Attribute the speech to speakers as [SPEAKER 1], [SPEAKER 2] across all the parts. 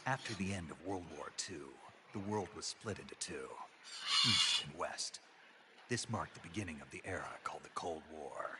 [SPEAKER 1] After the end of World War II, the world was split into two, East and West. This marked the beginning of the era called the Cold War.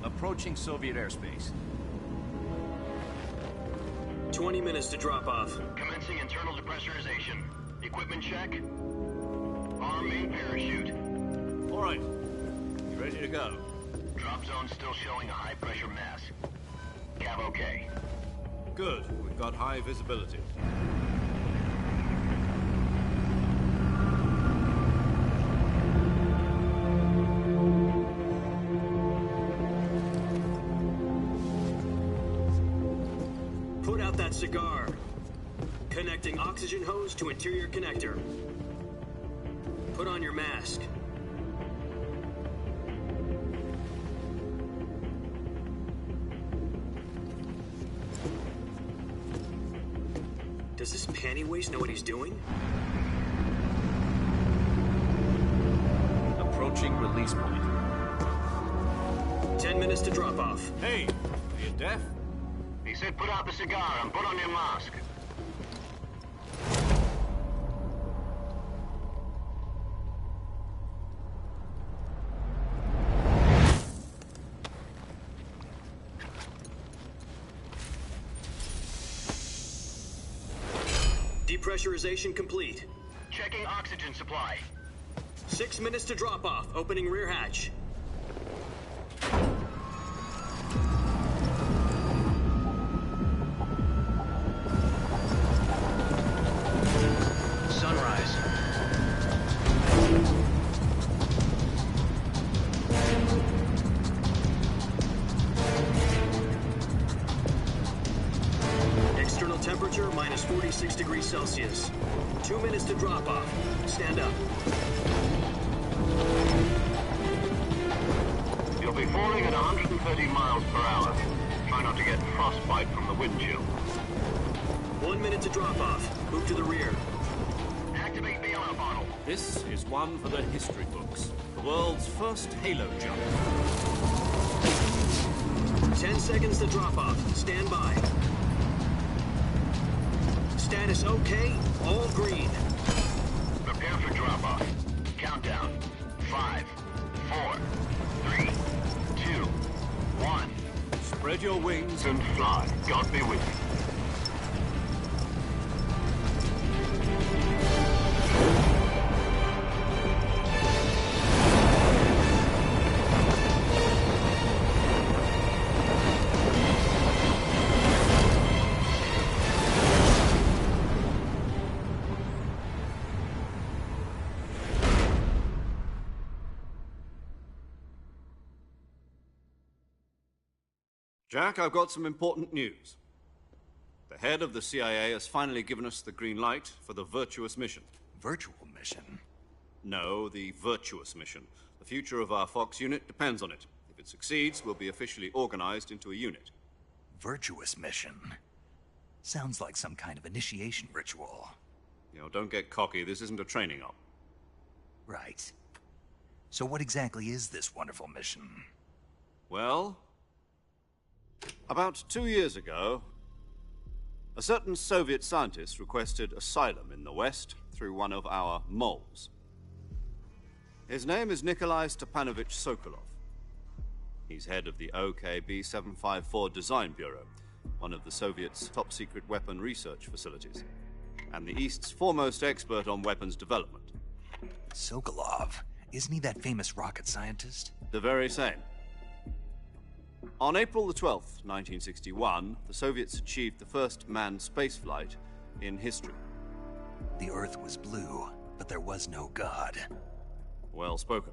[SPEAKER 2] Approaching Soviet airspace.
[SPEAKER 3] 20 minutes to drop off.
[SPEAKER 4] Commencing internal depressurization. Equipment check. Arm main parachute.
[SPEAKER 2] All right. You ready to go?
[SPEAKER 4] Drop zone still showing a high pressure mass. Cav okay.
[SPEAKER 2] Good. We've got high visibility.
[SPEAKER 3] Cigar. Connecting oxygen hose to interior connector. Put on your mask. Does this panty waste know what he's doing?
[SPEAKER 2] Approaching release point.
[SPEAKER 3] 10 minutes to drop off.
[SPEAKER 2] Hey, are you deaf?
[SPEAKER 4] He said put out the cigar and put on your mask.
[SPEAKER 3] Depressurization complete.
[SPEAKER 4] Checking oxygen supply.
[SPEAKER 3] 6 minutes to drop off. Opening rear hatch. Temperature minus 46 degrees Celsius. 2 minutes to drop off. Stand up.
[SPEAKER 4] You'll be falling at 130 miles per hour. Try not to get frostbite from the wind chill.
[SPEAKER 3] 1 minute to drop off. Move to the rear.
[SPEAKER 4] Activate bailout bottle.
[SPEAKER 2] This is one for the history books. The world's first halo jump.
[SPEAKER 3] 10 seconds to drop off. Stand by. Status okay, all green.
[SPEAKER 4] Prepare for drop-off. Countdown. 5, 4, 3, 2, 1.
[SPEAKER 2] Spread your wings
[SPEAKER 4] and fly. God be with you.
[SPEAKER 2] Jack, I've got some important news. The head of the CIA has finally given us the green light for the Virtuous mission.
[SPEAKER 1] Virtual mission?
[SPEAKER 2] No, the Virtuous mission. The future of our Fox unit depends on it. If it succeeds, we'll be officially organized into a unit.
[SPEAKER 1] Virtuous mission? Sounds like some kind of initiation ritual.
[SPEAKER 2] You know, don't get cocky. This isn't a training op.
[SPEAKER 1] Right. So what exactly is this wonderful mission?
[SPEAKER 2] Well, about 2 years ago, a certain Soviet scientist requested asylum in the West through one of our moles. His name is Nikolai Stepanovich Sokolov. He's head of the OKB-754 Design Bureau, one of the Soviets' top-secret weapon research facilities, and the East's foremost expert on weapons development.
[SPEAKER 1] Sokolov? Isn't he that famous rocket scientist?
[SPEAKER 2] The very same. On April the 12th, 1961, the Soviets achieved the first manned spaceflight in history.
[SPEAKER 1] The Earth was blue, but there was no God.
[SPEAKER 2] Well spoken.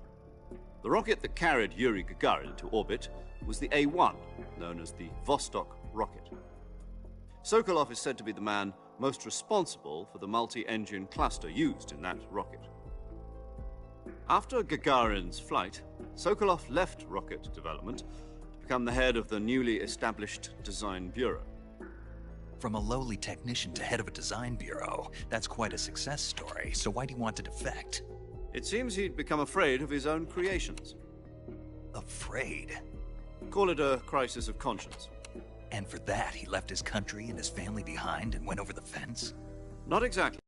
[SPEAKER 2] The rocket that carried Yuri Gagarin to orbit was the A-1, known as the Vostok rocket. Sokolov is said to be the man most responsible for the multi-engine cluster used in that rocket. After Gagarin's flight, Sokolov left rocket development to become the head of the newly established Design Bureau.
[SPEAKER 1] From a lowly technician to head of a design bureau, that's quite a success story, so why do you want to defect?
[SPEAKER 2] It seems he'd become afraid of his own creations.
[SPEAKER 1] Afraid?
[SPEAKER 2] Call it a crisis of conscience.
[SPEAKER 1] And for that, he left his country and his family behind and went over the fence?
[SPEAKER 2] Not exactly.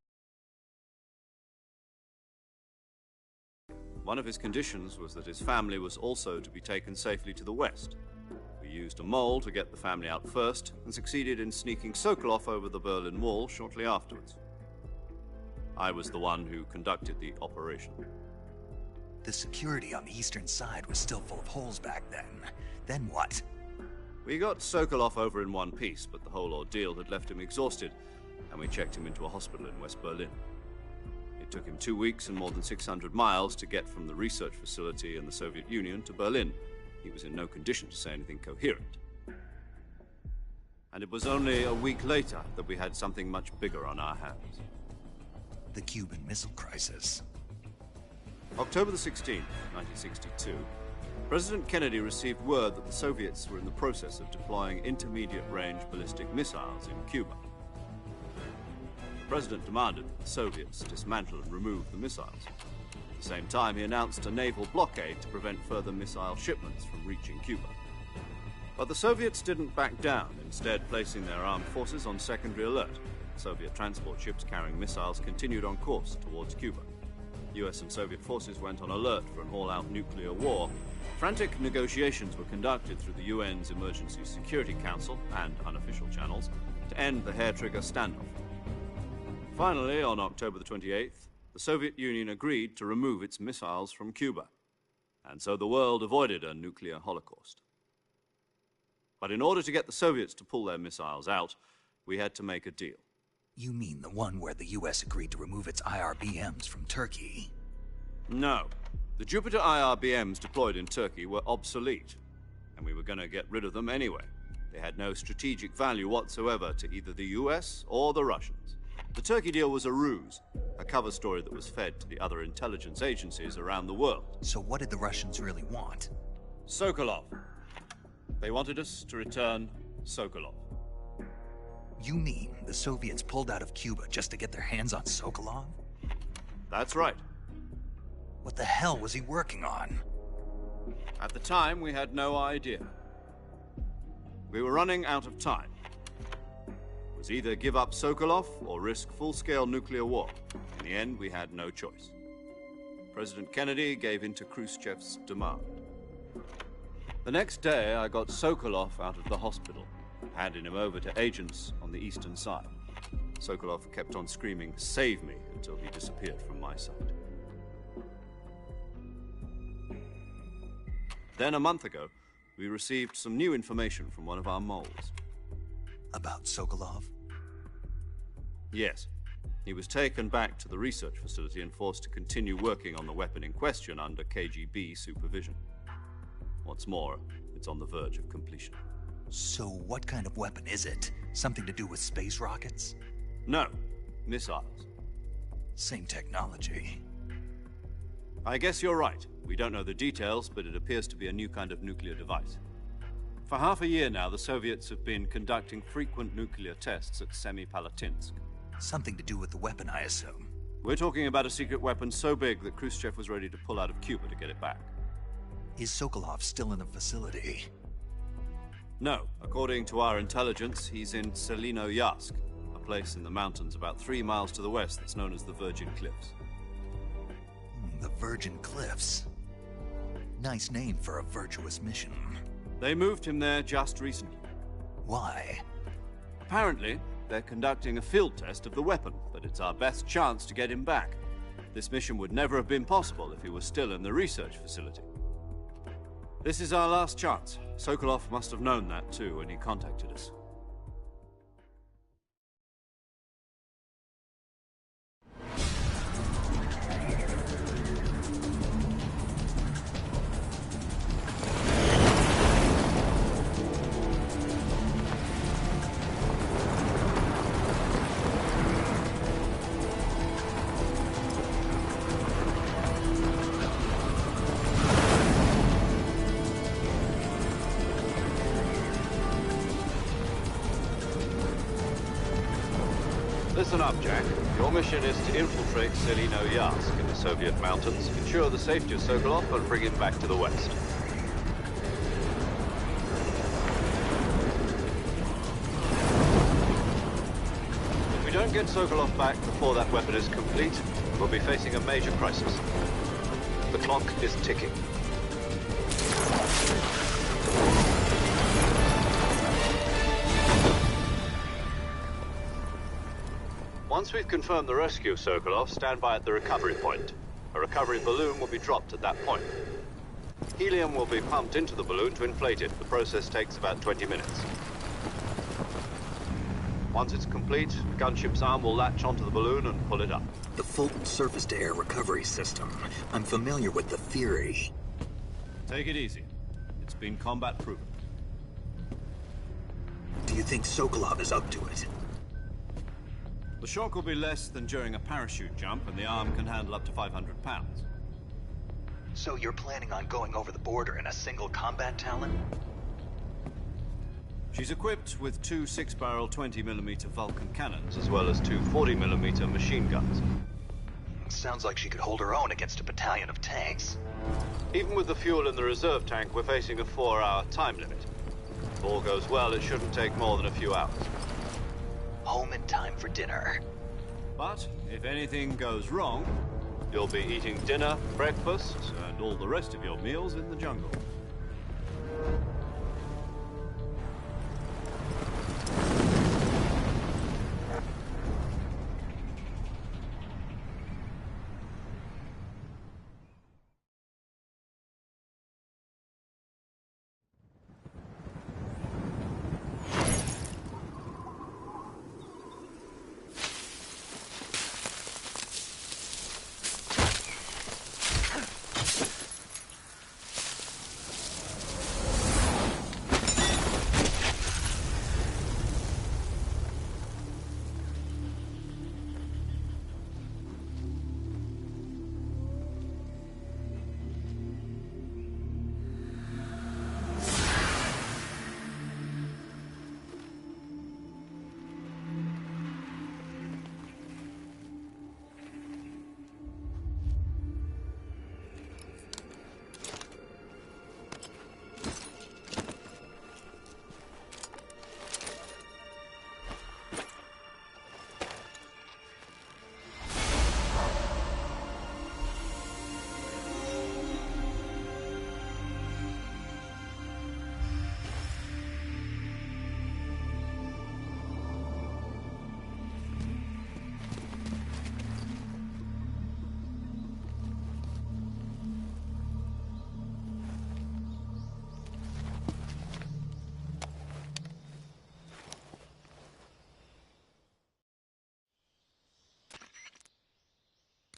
[SPEAKER 2] One of his conditions was that his family was also to be taken safely to the west. We used a mole to get the family out first and succeeded in sneaking Sokolov over the Berlin Wall shortly afterwards. I was the one who conducted the operation.
[SPEAKER 1] The security on the eastern side was still full of holes back then. Then what?
[SPEAKER 2] We got Sokolov over in one piece, but the whole ordeal had left him exhausted, and we checked him into a hospital in West Berlin. It took him 2 weeks and more than 600 miles to get from the research facility in the Soviet Union to Berlin. He was in no condition to say anything coherent. And it was only a week later that we had something much bigger on our hands.
[SPEAKER 1] The Cuban Missile Crisis.
[SPEAKER 2] October the 16th, 1962, President Kennedy received word that the Soviets were in the process of deploying intermediate-range ballistic missiles in Cuba. The President demanded that the Soviets dismantle and remove the missiles. At the same time, he announced a naval blockade to prevent further missile shipments from reaching Cuba. But the Soviets didn't back down, instead placing their armed forces on secondary alert. Soviet transport ships carrying missiles continued on course towards Cuba. US and Soviet forces went on alert for an all-out nuclear war. Frantic negotiations were conducted through the UN's Emergency Security Council and unofficial channels to end the hair-trigger standoff. Finally, on October the 28th, the Soviet Union agreed to remove its missiles from Cuba, and so the world avoided a nuclear holocaust. But in order to get the Soviets to pull their missiles out, we had to make a deal.
[SPEAKER 1] You mean the one where the US agreed to remove its IRBMs from Turkey?
[SPEAKER 2] No. The Jupiter IRBMs deployed in Turkey were obsolete, and we were going to get rid of them anyway. They had no strategic value whatsoever to either the US or the Russians. The Turkey deal was a ruse, a cover story that was fed to the other intelligence agencies around the world.
[SPEAKER 1] So what did the Russians really want?
[SPEAKER 2] Sokolov. They wanted us to return Sokolov.
[SPEAKER 1] You mean the Soviets pulled out of Cuba just to get their hands on Sokolov?
[SPEAKER 2] That's right.
[SPEAKER 1] What the hell was he working on?
[SPEAKER 2] At the time, we had no idea. We were running out of time. It was either give up Sokolov or risk full-scale nuclear war. In the end, we had no choice. President Kennedy gave in to Khrushchev's demand. The next day, I got Sokolov out of the hospital, handing him over to agents on the eastern side. Sokolov kept on screaming, "Save me," until he disappeared from my sight. Then, a month ago, we received some new information from one of our moles.
[SPEAKER 1] About Sokolov?
[SPEAKER 2] Yes. He was taken back to the research facility and forced to continue working on the weapon in question under KGB supervision. What's more, it's on the verge of completion.
[SPEAKER 1] So what kind of weapon is it? Something to do with space rockets?
[SPEAKER 2] No, missiles.
[SPEAKER 1] Same technology.
[SPEAKER 2] I guess you're right. We don't know the details, but it appears to be a new kind of nuclear device. For half a year now, the Soviets have been conducting frequent nuclear tests at Semipalatinsk.
[SPEAKER 1] Something to do with the weapon, I assume.
[SPEAKER 2] We're talking about a secret weapon so big that Khrushchev was ready to pull out of Cuba to get it back.
[SPEAKER 1] Is Sokolov still in the facility?
[SPEAKER 2] No. According to our intelligence, he's in Selinoyarsk, a place in the mountains about 3 miles to the west that's known as the Virgin Cliffs.
[SPEAKER 1] The Virgin Cliffs. Nice name for a virtuous mission.
[SPEAKER 2] They moved him there just recently.
[SPEAKER 1] Why?
[SPEAKER 2] Apparently, they're conducting a field test of the weapon, but it's our best chance to get him back. This mission would never have been possible if he was still in the research facility. This is our last chance. Sokolov must have known that too when he contacted us. Listen up, Jack. Your mission is to infiltrate Selino-Yarsk in the Soviet mountains, ensure the safety of Sokolov, and bring him back to the West. If we don't get Sokolov back before that weapon is complete, we'll be facing a major crisis. The clock is ticking. Once we've confirmed the rescue of Sokolov, stand by at the recovery point. A recovery balloon will be dropped at that point. Helium will be pumped into the balloon to inflate it. The process takes about 20 minutes. Once it's complete, the gunship's arm will latch onto the balloon and pull it up.
[SPEAKER 3] The Fulton surface-to-air recovery system. I'm familiar with the theory.
[SPEAKER 2] Take it easy. It's been combat-proven.
[SPEAKER 3] Do you think Sokolov is up to it?
[SPEAKER 2] The shock will be less than during a parachute jump, and the arm can handle up to 500 pounds.
[SPEAKER 1] So you're planning on going over the border in a single combat Talon?
[SPEAKER 2] She's equipped with two 6-barrel 20mm Vulcan cannons, as well as two 40mm machine guns.
[SPEAKER 1] Sounds like she could hold her own against a battalion of tanks.
[SPEAKER 2] Even with the fuel in the reserve tank, we're facing a 4-hour time limit. If all goes well, it shouldn't take more than a few hours.
[SPEAKER 1] Home in time for dinner.
[SPEAKER 2] But if anything goes wrong, you'll be eating dinner, breakfast, and all the rest of your meals in the jungle.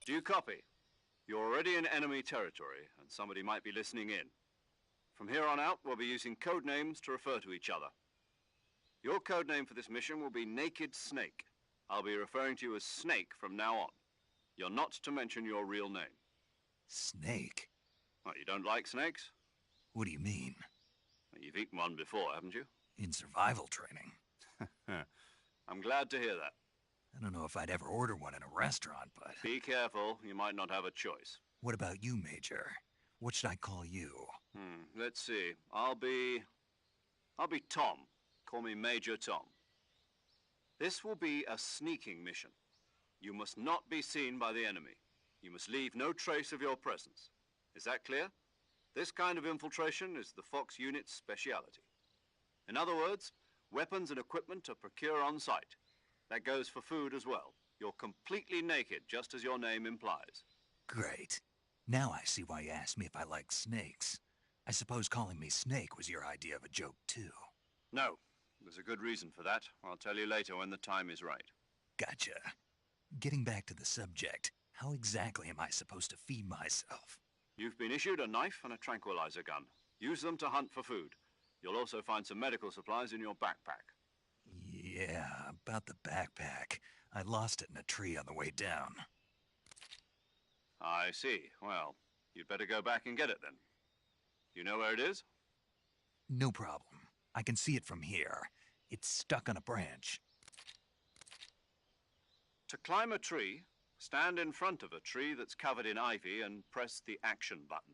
[SPEAKER 2] Do you copy? You're already in enemy territory, and somebody might be listening in. From here on out, we'll be using code names to refer to each other. Your code name for this mission will be Naked Snake. I'll be referring to you as Snake from now on. You're not to mention your real name.
[SPEAKER 1] Snake?
[SPEAKER 2] What, you don't like snakes?
[SPEAKER 1] What do you mean?
[SPEAKER 2] Well, you've eaten one before, haven't you?
[SPEAKER 1] In survival training.
[SPEAKER 2] I'm glad to hear that.
[SPEAKER 1] I don't know if I'd ever order one in a restaurant, but...
[SPEAKER 2] Be careful, you might not have a choice.
[SPEAKER 1] What about you, Major? What should I call you?
[SPEAKER 2] Let's see. I'll be Tom. Call me Major Tom. This will be a sneaking mission. You must not be seen by the enemy. You must leave no trace of your presence. Is that clear? This kind of infiltration is the Fox unit's speciality. In other words, weapons and equipment are procured on site. That goes for food as well. You're completely naked, just as your name implies.
[SPEAKER 1] Great. Now I see why you asked me if I like snakes. I suppose calling me Snake was your idea of a joke, too.
[SPEAKER 2] No, there's a good reason for that. I'll tell you later when the time is right.
[SPEAKER 1] Gotcha. Getting back to the subject, how exactly am I supposed to feed myself?
[SPEAKER 2] You've been issued a knife and a tranquilizer gun. Use them to hunt for food. You'll also find some medical supplies in your backpack.
[SPEAKER 1] Yeah, about the backpack. I lost it in a tree on the way down.
[SPEAKER 2] I see. Well, you'd better go back and get it then. Do you know where it is?
[SPEAKER 1] No problem. I can see it from here. It's stuck on a branch.
[SPEAKER 2] To climb a tree, stand in front of a tree that's covered in ivy and press the action button.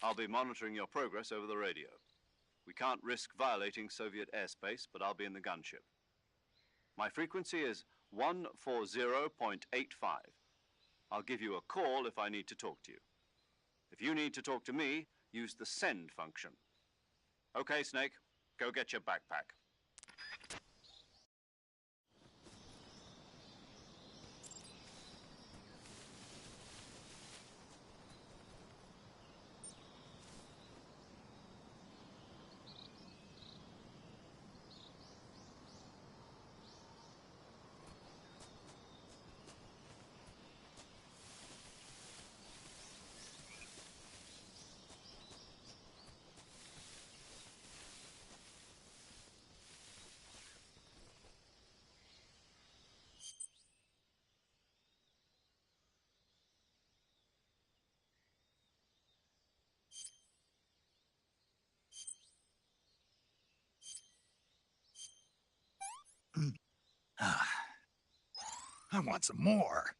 [SPEAKER 2] I'll be monitoring your progress over the radio. We can't risk violating Soviet airspace, but I'll be in the gunship. My frequency is 140.85. I'll give you a call if I need to talk to you. If you need to talk to me, use the send function. Okay, Snake, go get your backpack.
[SPEAKER 1] I want some more.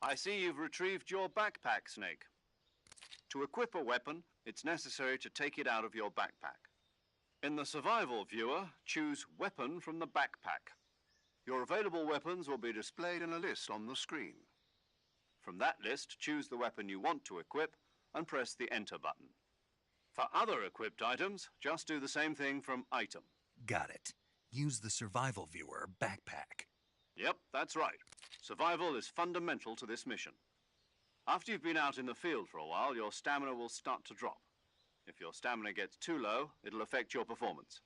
[SPEAKER 2] I see you've retrieved your backpack, Snake. To equip a weapon, it's necessary to take it out of your backpack. In the survival viewer, choose Weapon from the backpack. Your available weapons will be displayed in a list on the screen. From that list, choose the weapon you want to equip and press the Enter button. For other equipped items, just do the same thing from Item.
[SPEAKER 1] Got it. Use the survival viewer backpack.
[SPEAKER 2] Yep, that's right. Survival is fundamental to this mission. After you've been out in the field for a while, your stamina will start to drop. If your stamina gets too low, it'll affect your performance.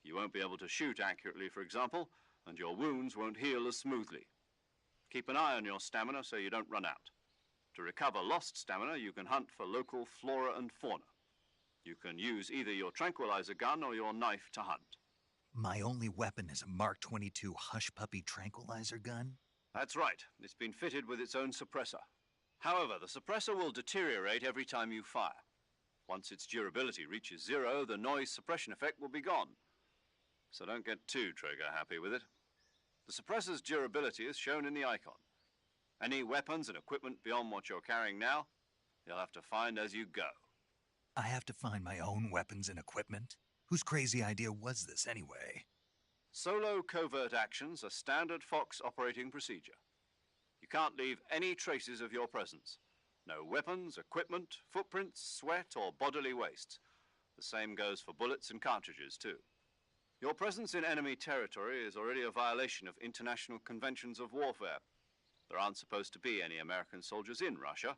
[SPEAKER 2] You won't be able to shoot accurately, for example, and your wounds won't heal as smoothly. Keep an eye on your stamina so you don't run out. To recover lost stamina, you can hunt for local flora and fauna. You can use either your tranquilizer gun or your knife to hunt.
[SPEAKER 1] My only weapon is a Mark 22 Hush Puppy tranquilizer gun?
[SPEAKER 2] That's right. It's been fitted with its own suppressor. However, the suppressor will deteriorate every time you fire. Once its durability reaches 0, the noise suppression effect will be gone. So don't get too trigger happy with it. The suppressor's durability is shown in the icon. Any weapons and equipment beyond what you're carrying now, you'll have to find as you go.
[SPEAKER 1] I have to find my own weapons and equipment? Whose crazy idea was this anyway?
[SPEAKER 2] Solo covert actions are standard Fox operating procedure. You can't leave any traces of your presence. No weapons, equipment, footprints, sweat, or bodily wastes. The same goes for bullets and cartridges, too. Your presence in enemy territory is already a violation of international conventions of warfare. There aren't supposed to be any American soldiers in Russia.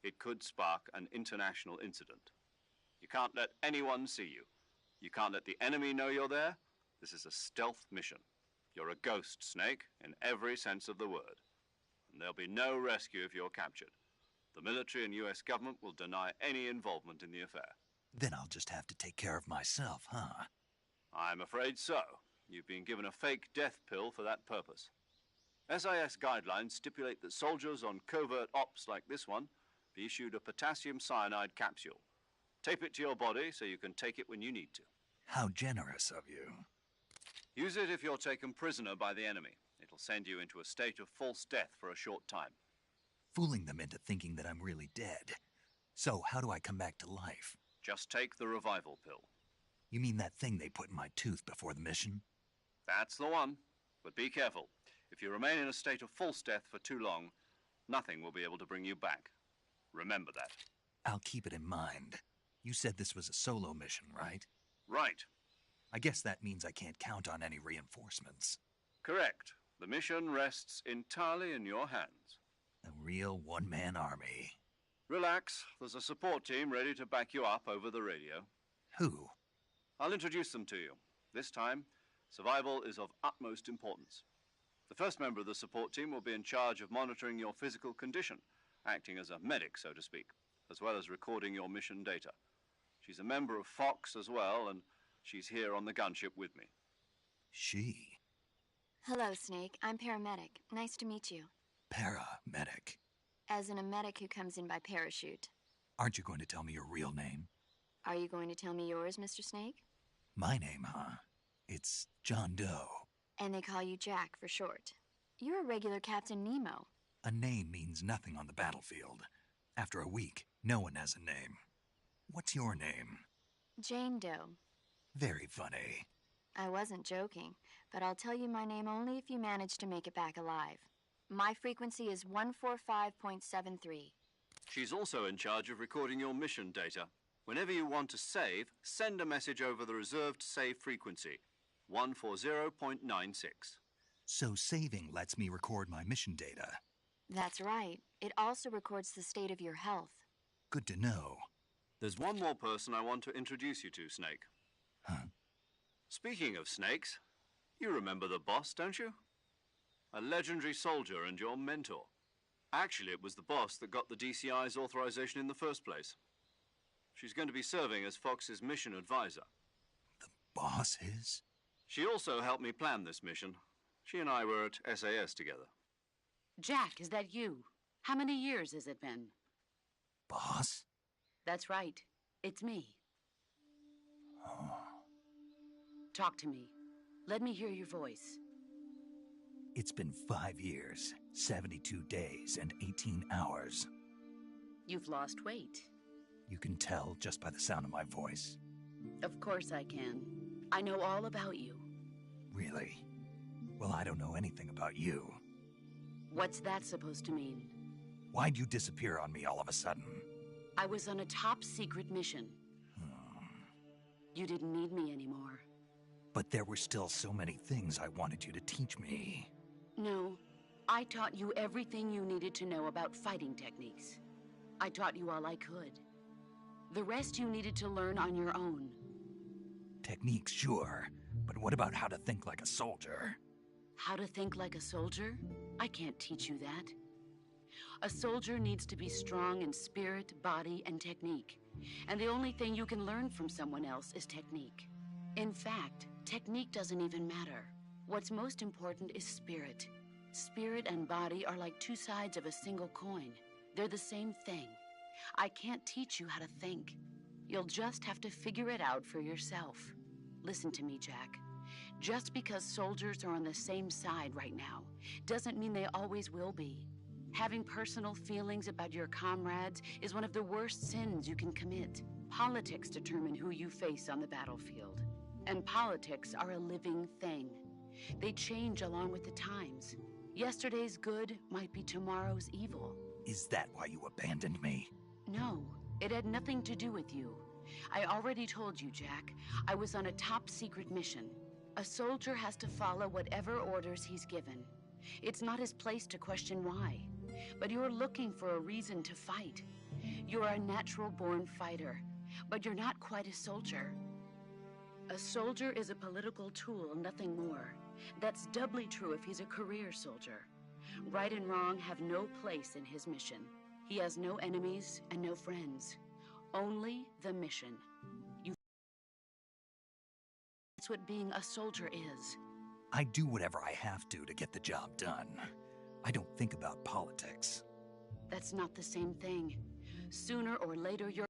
[SPEAKER 2] It could spark an international incident. You can't let anyone see you. You can't let the enemy know you're there. This is a stealth mission. You're a ghost, Snake, in every sense of the word. And there'll be no rescue if you're captured. The military and U.S. government will deny any involvement in the affair.
[SPEAKER 1] Then I'll just have to take care of myself, huh?
[SPEAKER 2] I'm afraid so. You've been given a fake death pill for that purpose. SIS guidelines stipulate that soldiers on covert ops like this one be issued a potassium cyanide capsule. Tape it to your body so you can take it when you need to.
[SPEAKER 1] How generous of you.
[SPEAKER 2] Use it if you're taken prisoner by the enemy. It'll send you into a state of false death for a short time.
[SPEAKER 1] Fooling them into thinking that I'm really dead. So how do I come back to life?
[SPEAKER 2] Just take the revival pill.
[SPEAKER 1] You mean that thing they put in my tooth before the mission?
[SPEAKER 2] That's the one. But be careful. If you remain in a state of false death for too long, nothing will be able to bring you back. Remember that.
[SPEAKER 1] I'll keep it in mind. You said this was a solo mission, right?
[SPEAKER 2] Right.
[SPEAKER 1] I guess that means I can't count on any reinforcements.
[SPEAKER 2] Correct. The mission rests entirely in your hands.
[SPEAKER 1] A real one-man army.
[SPEAKER 2] Relax. There's a support team ready to back you up over the radio.
[SPEAKER 1] Who?
[SPEAKER 2] I'll introduce them to you. This time, survival is of utmost importance. The first member of the support team will be in charge of monitoring your physical condition, acting as a medic, so to speak, as well as recording your mission data. She's a member of Fox as well, and she's here on the gunship with me.
[SPEAKER 1] She?
[SPEAKER 5] Hello, Snake. I'm paramedic. Nice to meet you.
[SPEAKER 1] Paramedic.
[SPEAKER 5] As in a medic who comes in by parachute.
[SPEAKER 1] Aren't you going to tell me your real name?
[SPEAKER 5] Are you going to tell me yours, Mr. Snake?
[SPEAKER 1] My name, huh? It's John Doe.
[SPEAKER 5] And they call you Jack for short. You're a regular Captain Nemo.
[SPEAKER 1] A name means nothing on the battlefield. After a week, no one has a name. What's your name?
[SPEAKER 5] Jane Doe.
[SPEAKER 1] Very funny.
[SPEAKER 5] I wasn't joking, but I'll tell you my name only if you manage to make it back alive. My frequency is 145.73.
[SPEAKER 2] She's also in charge of recording your mission data. Whenever you want to save, send a message over the reserved save frequency, 140.96.
[SPEAKER 1] So saving lets me record my mission data.
[SPEAKER 5] That's right. It also records the state of your health.
[SPEAKER 1] Good to know.
[SPEAKER 2] There's one more person I want to introduce you to, Snake.
[SPEAKER 1] Huh?
[SPEAKER 2] Speaking of snakes, you remember the boss, don't you? A legendary soldier and your mentor. Actually, it was the boss that got the DCI's authorization in the first place. She's going to be serving as Fox's mission advisor.
[SPEAKER 1] The boss is?
[SPEAKER 2] She also helped me plan this mission. She and I were at SAS together.
[SPEAKER 6] Jack, is that you? How many years has it been?
[SPEAKER 1] Boss?
[SPEAKER 6] That's right. It's me.
[SPEAKER 1] Oh.
[SPEAKER 6] Talk to me. Let me hear your voice.
[SPEAKER 1] It's been 5 years, 72 days, and 18 hours.
[SPEAKER 6] You've lost weight.
[SPEAKER 1] You can tell just by the sound of my voice.
[SPEAKER 6] Of course I can. I know all about you.
[SPEAKER 1] Really? Well, I don't know anything about you.
[SPEAKER 6] What's that supposed to mean?
[SPEAKER 1] Why'd you disappear on me all of a sudden?
[SPEAKER 6] I was on a top-secret mission. You didn't need me anymore.
[SPEAKER 1] But there were still so many things I wanted you to teach me.
[SPEAKER 6] No, I taught you everything you needed to know about fighting techniques. I taught you all I could. The rest you needed to learn on your own.
[SPEAKER 1] Techniques, sure. But what about how to think like a soldier?
[SPEAKER 6] How to think like a soldier? I can't teach you that. A soldier needs to be strong in spirit, body, and technique. And the only thing you can learn from someone else is technique. In fact, technique doesn't even matter. What's most important is spirit. Spirit and body are like two sides of a single coin. They're the same thing. I can't teach you how to think. You'll just have to figure it out for yourself. Listen to me, Jack. Just because soldiers are on the same side right now doesn't mean they always will be. Having personal feelings about your comrades is one of the worst sins you can commit. Politics determine who you face on the battlefield. And politics are a living thing. They change along with the times. Yesterday's good might be tomorrow's evil.
[SPEAKER 1] Is that why you abandoned me?
[SPEAKER 6] No, it had nothing to do with you. I already told you, Jack. I was on a top-secret mission. A soldier has to follow whatever orders he's given. It's not his place to question why. But you're looking for a reason to fight. You're a natural-born fighter, but you're not quite a soldier. A soldier is a political tool, nothing more. That's doubly true if he's a career soldier. Right and wrong have no place in his mission. He has no enemies and no friends. Only the mission. That's what being a soldier is.
[SPEAKER 1] I do whatever I have to get the job done. I don't think about politics.
[SPEAKER 6] That's not the same thing. Sooner or later, you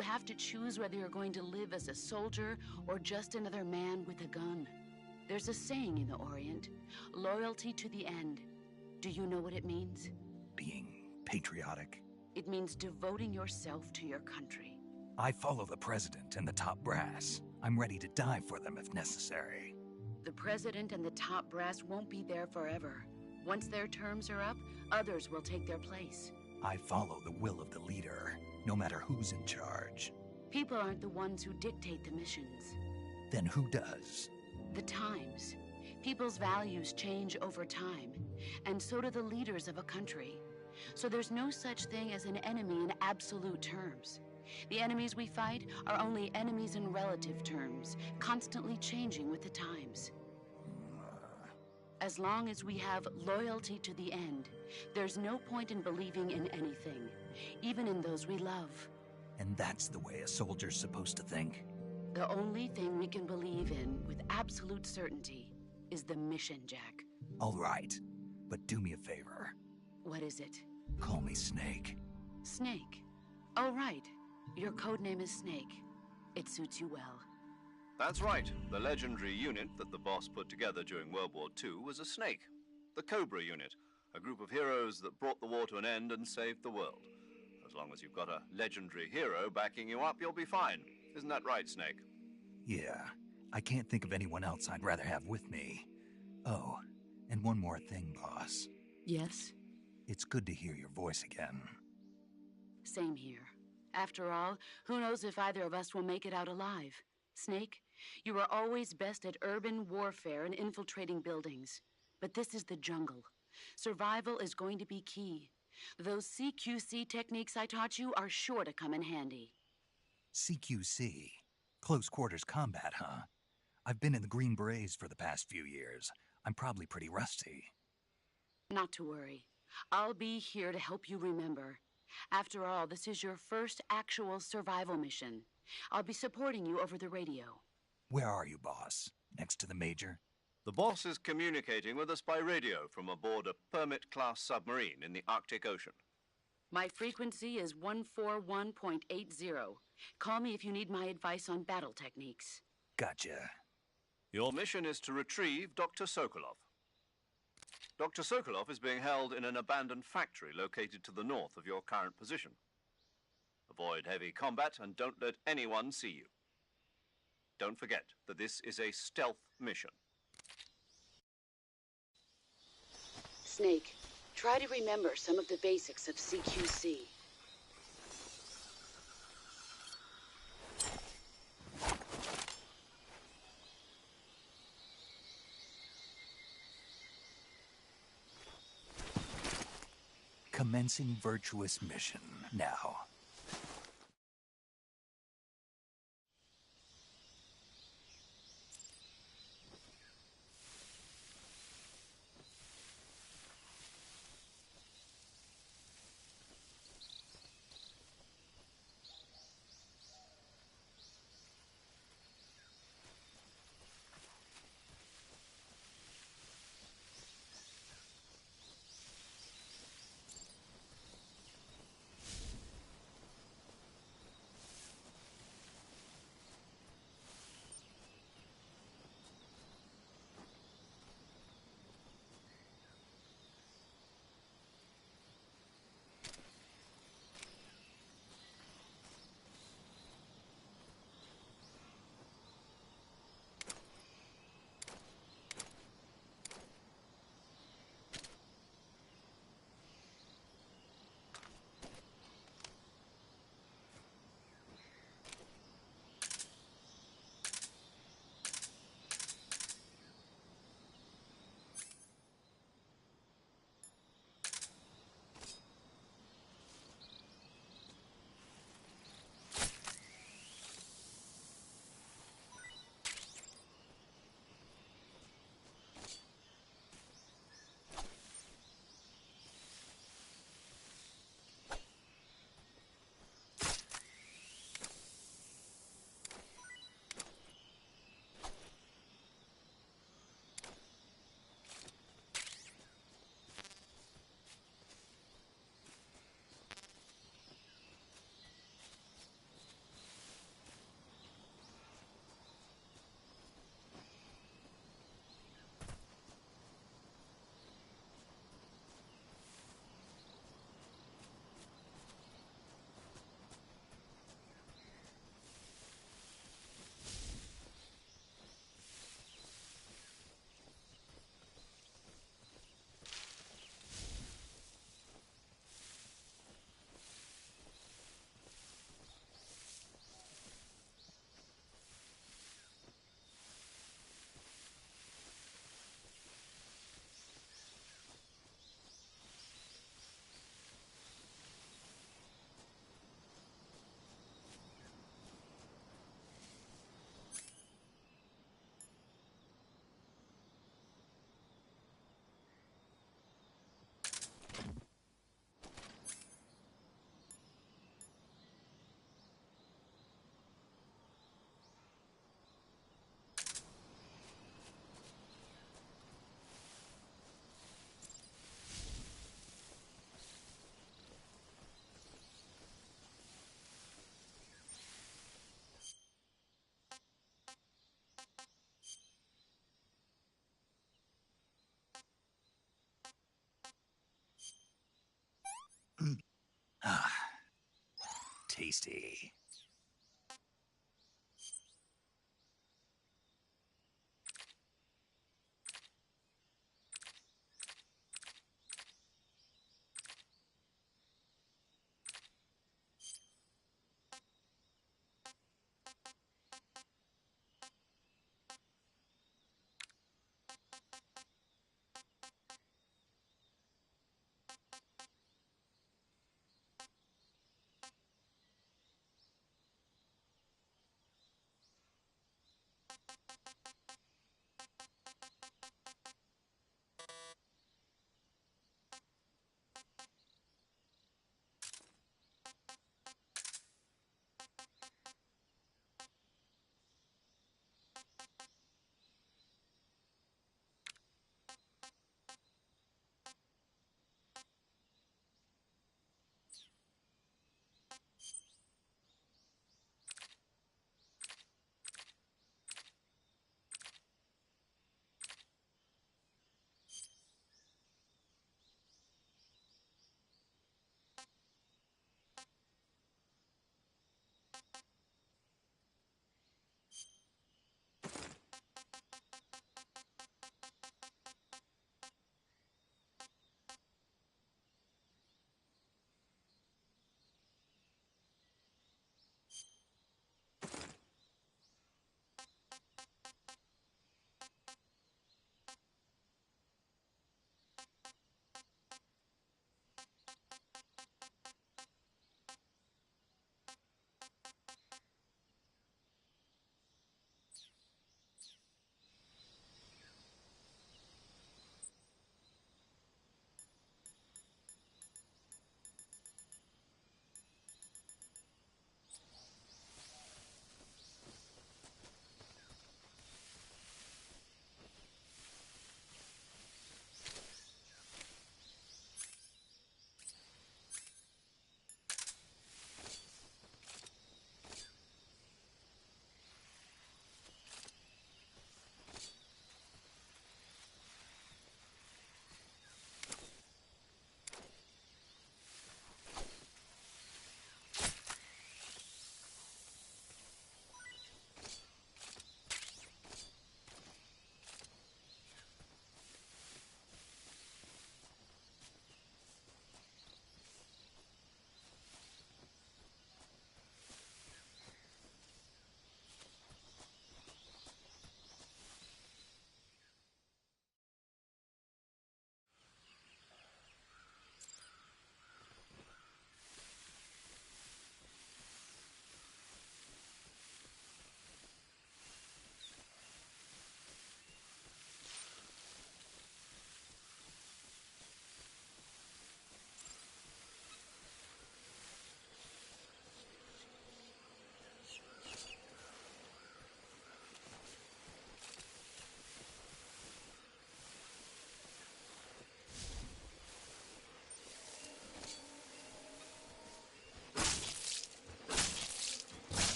[SPEAKER 6] have to choose whether you're going to live as a soldier or just another man with a gun. There's a saying in the Orient, loyalty to the end. Do you know what it means?
[SPEAKER 1] Being patriotic.
[SPEAKER 6] It means devoting yourself to your country.
[SPEAKER 1] I follow the president and the top brass. I'm ready to die for them if necessary.
[SPEAKER 6] The president and the top brass won't be there forever. Once their terms are up, others will take their place.
[SPEAKER 1] I follow the will of the leader, no matter who's in charge.
[SPEAKER 6] People aren't the ones who dictate the missions.
[SPEAKER 1] Then who does?
[SPEAKER 6] The times. People's values change over time, and so do the leaders of a country. So there's no such thing as an enemy in absolute terms. The enemies we fight are only enemies in relative terms, constantly changing with the times. As long as we have loyalty to the end, there's no point in believing in anything, even in those we love.
[SPEAKER 1] And that's the way a soldier's supposed to think?
[SPEAKER 6] The only thing we can believe in with absolute certainty is the mission, Jack.
[SPEAKER 1] All right, but do me a favor.
[SPEAKER 6] What is it?
[SPEAKER 1] Call me Snake.
[SPEAKER 6] Snake? Oh, right. Your codename is Snake. It suits you well.
[SPEAKER 2] That's right. The legendary unit that the boss put together during World War II was a snake. The Cobra unit, a group of heroes that brought the war to an end and saved the world. As long as you've got a legendary hero backing you up, you'll be fine. Isn't that right, Snake?
[SPEAKER 1] Yeah. I can't think of anyone else I'd rather have with me. Oh, and one more thing, boss.
[SPEAKER 6] Yes?
[SPEAKER 1] It's good to hear your voice again.
[SPEAKER 6] Same here. After all, who knows if either of us will make it out alive? Snake, you are always best at urban warfare and infiltrating buildings. But this is the jungle. Survival is going to be key. Those CQC techniques I taught you are sure to come in handy.
[SPEAKER 1] CQC? Close quarters combat, huh? I've been in the Green Berets for the past few years. I'm probably pretty rusty.
[SPEAKER 6] Not to worry. I'll be here to help you remember. After all, this is your first actual survival mission. I'll be supporting you over the radio.
[SPEAKER 1] Where are you, boss? Next to the Major?
[SPEAKER 2] The boss is communicating with us by radio from aboard a Permit-class submarine in the Arctic Ocean.
[SPEAKER 6] My frequency is 141.80. Call me if you need my advice on battle techniques.
[SPEAKER 1] Gotcha.
[SPEAKER 2] Your mission is to retrieve Dr. Sokolov. Dr. Sokolov is being held in an abandoned factory located to the north of your current position. Avoid heavy combat and don't let anyone see you. Don't forget that this is a stealth mission.
[SPEAKER 6] Snake, try to remember some of the basics of CQC.
[SPEAKER 1] Commencing virtuous mission now. tasty.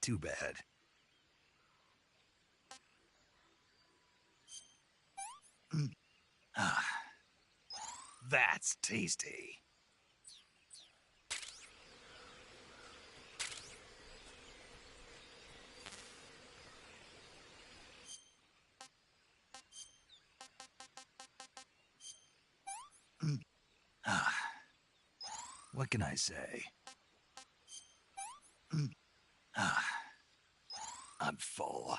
[SPEAKER 1] too bad. That's tasty. What can I say? I'm full.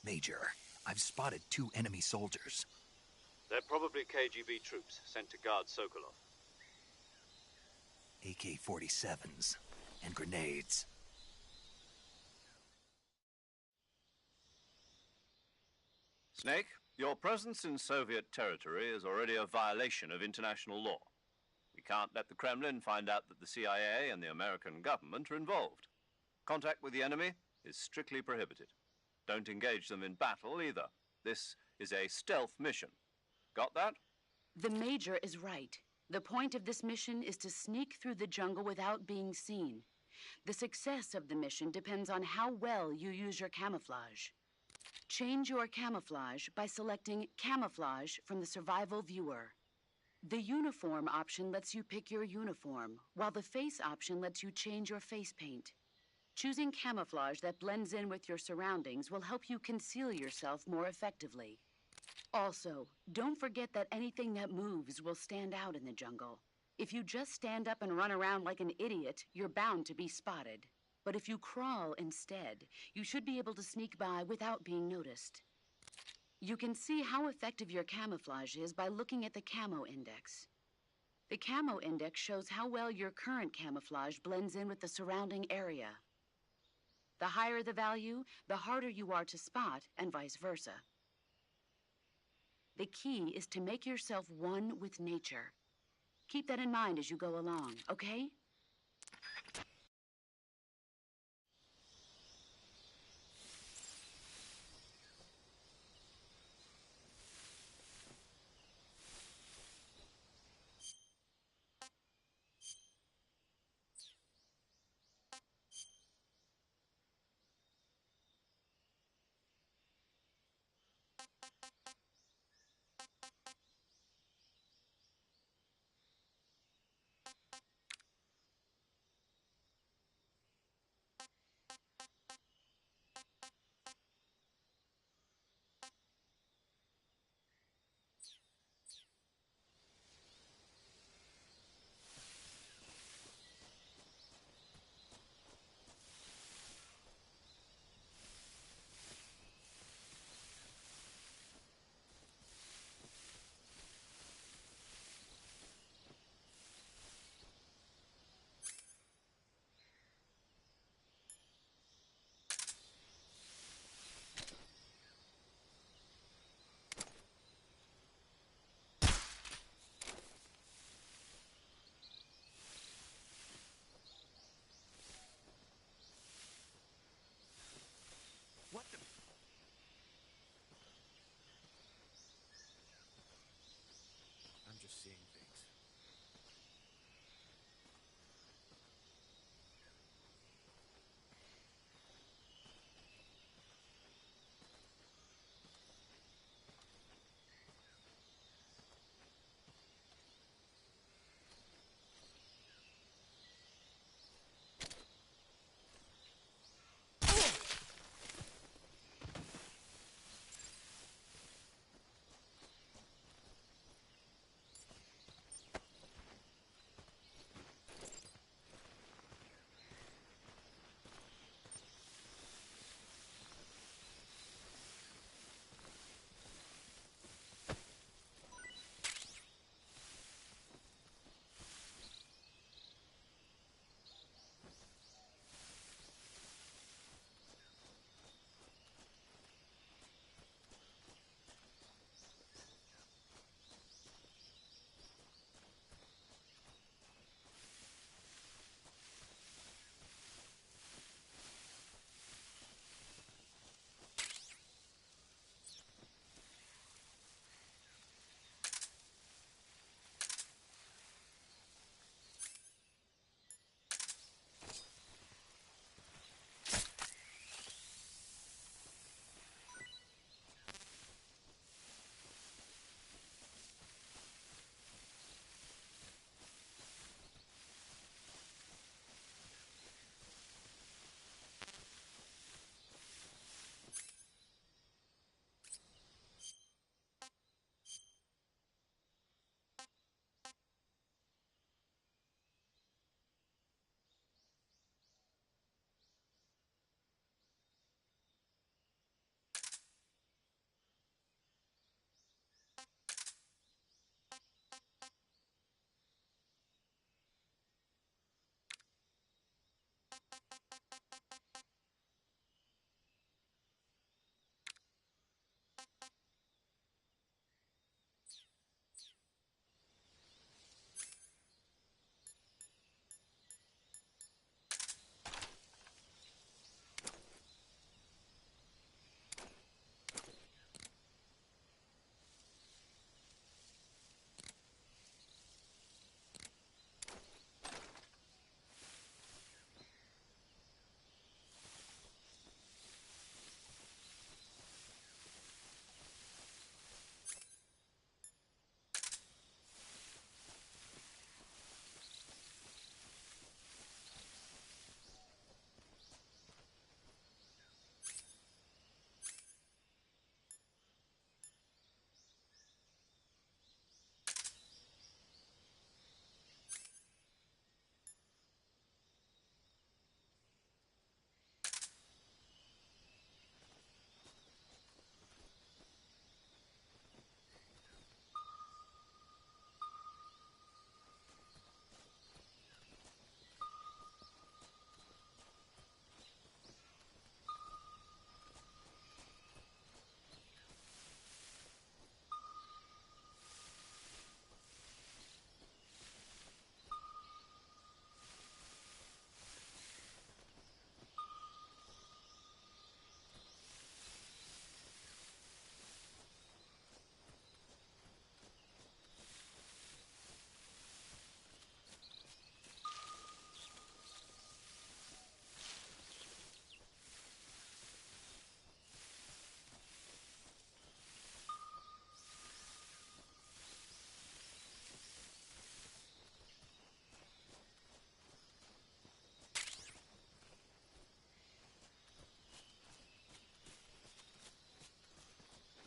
[SPEAKER 1] Major, I've spotted 2 enemy soldiers.
[SPEAKER 2] They're probably KGB troops sent to guard Sokolov.
[SPEAKER 1] AK-47s and grenades.
[SPEAKER 2] Snake, your presence in Soviet territory is already a violation of international law. We can't let the Kremlin find out that the CIA and the American government are involved. Contact with the enemy is strictly prohibited. Don't engage them in battle either. This is a stealth mission. Got that?
[SPEAKER 6] The Major is right. The point of this mission is to sneak through the jungle without being seen. The success of the mission depends on how well you use your camouflage. Change your camouflage by selecting Camouflage from the Survival Viewer. The Uniform option lets you pick your uniform, while the Face option lets you change your face paint. Choosing camouflage that blends in with your surroundings will help you conceal yourself more effectively. Also, don't forget that anything that moves will stand out in the jungle. If you just stand up and run around like an idiot, you're bound to be spotted. But if you crawl instead, you should be able to sneak by without being noticed. You can see how effective your camouflage is by looking at the Camo Index. The Camo Index shows how well your current camouflage blends in with the surrounding area. The higher the value, the harder you are to spot, and vice versa. The key is to make yourself one with nature. Keep that in mind as you go along, okay?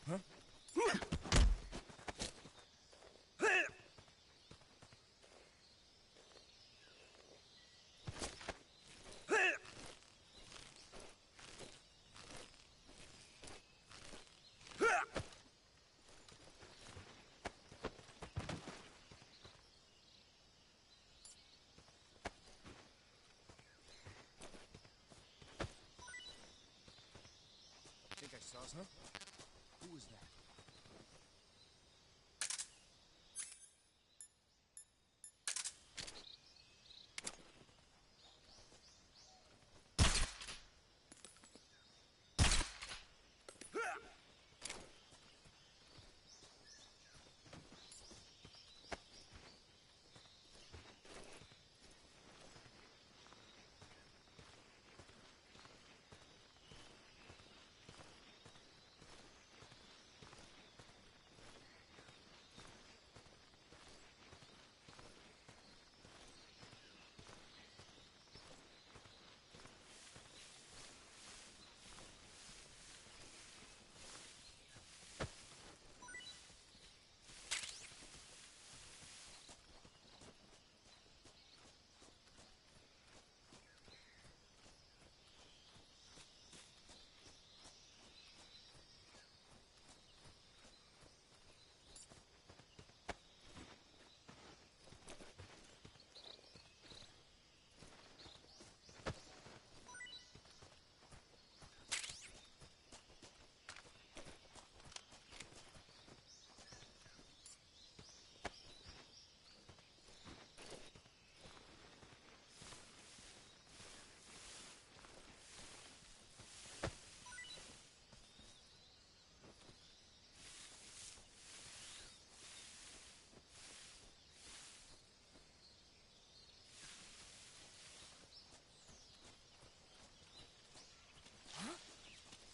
[SPEAKER 7] Huh? Who was that?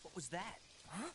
[SPEAKER 1] What was that? Huh?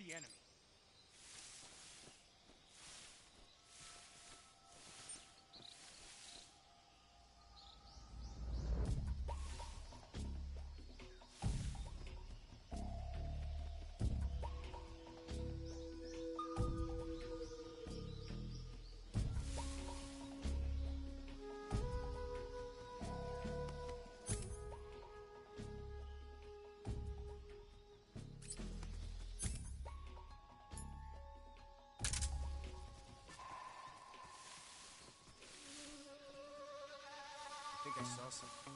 [SPEAKER 7] the enemy. I think I saw something.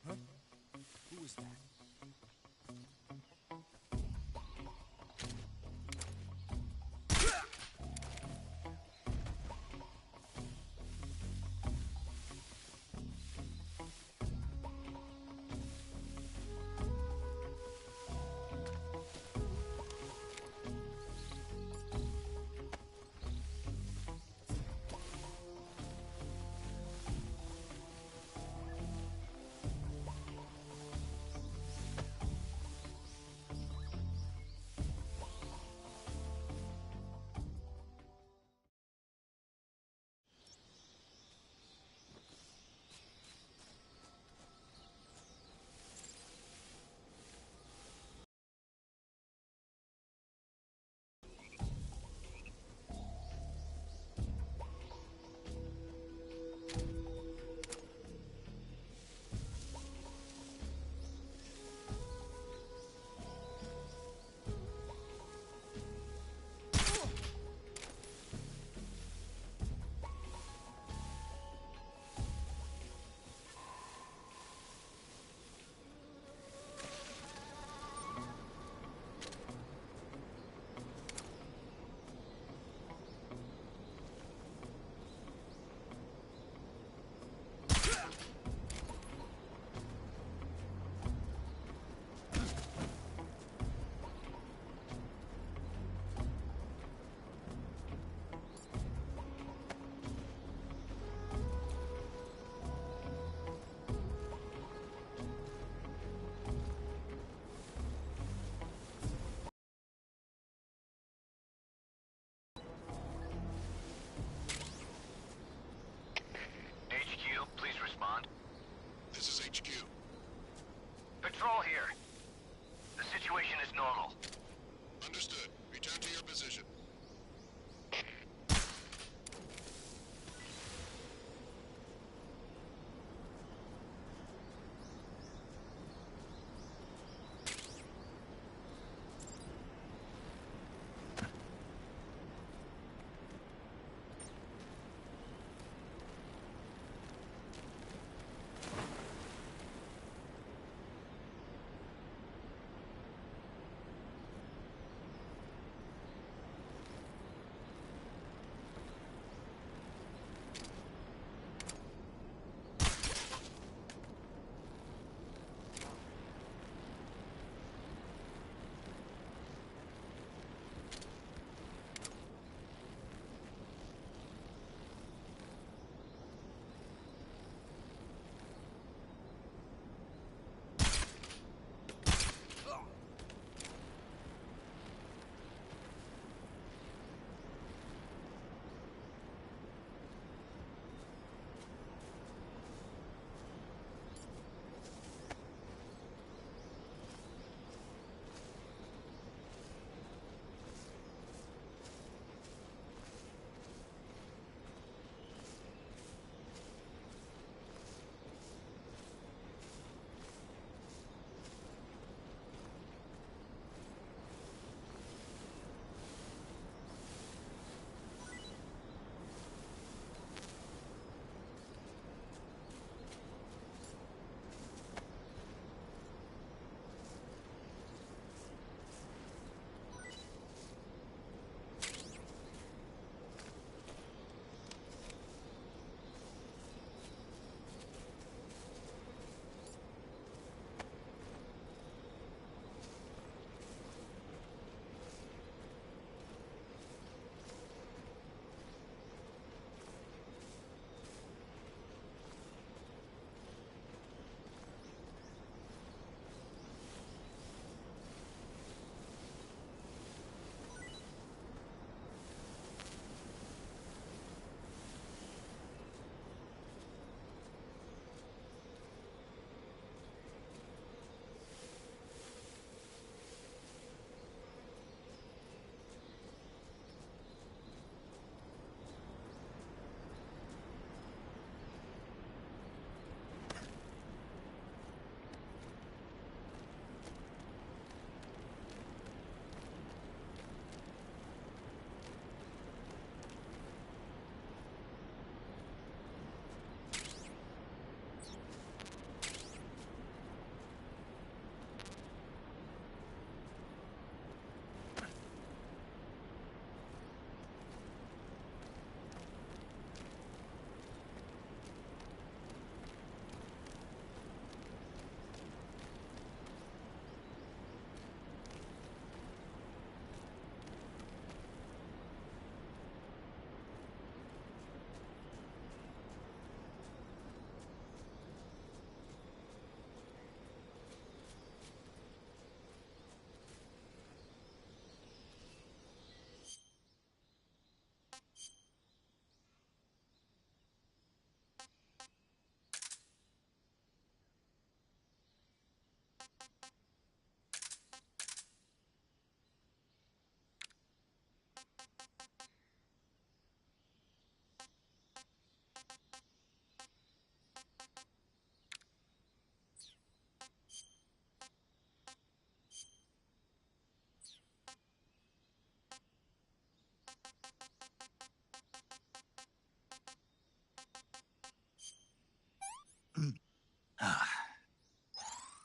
[SPEAKER 7] Huh? Who was that?
[SPEAKER 4] HQ, please respond.
[SPEAKER 8] This is HQ.
[SPEAKER 4] Patrol here. The situation is normal.
[SPEAKER 8] Understood. Return to your position.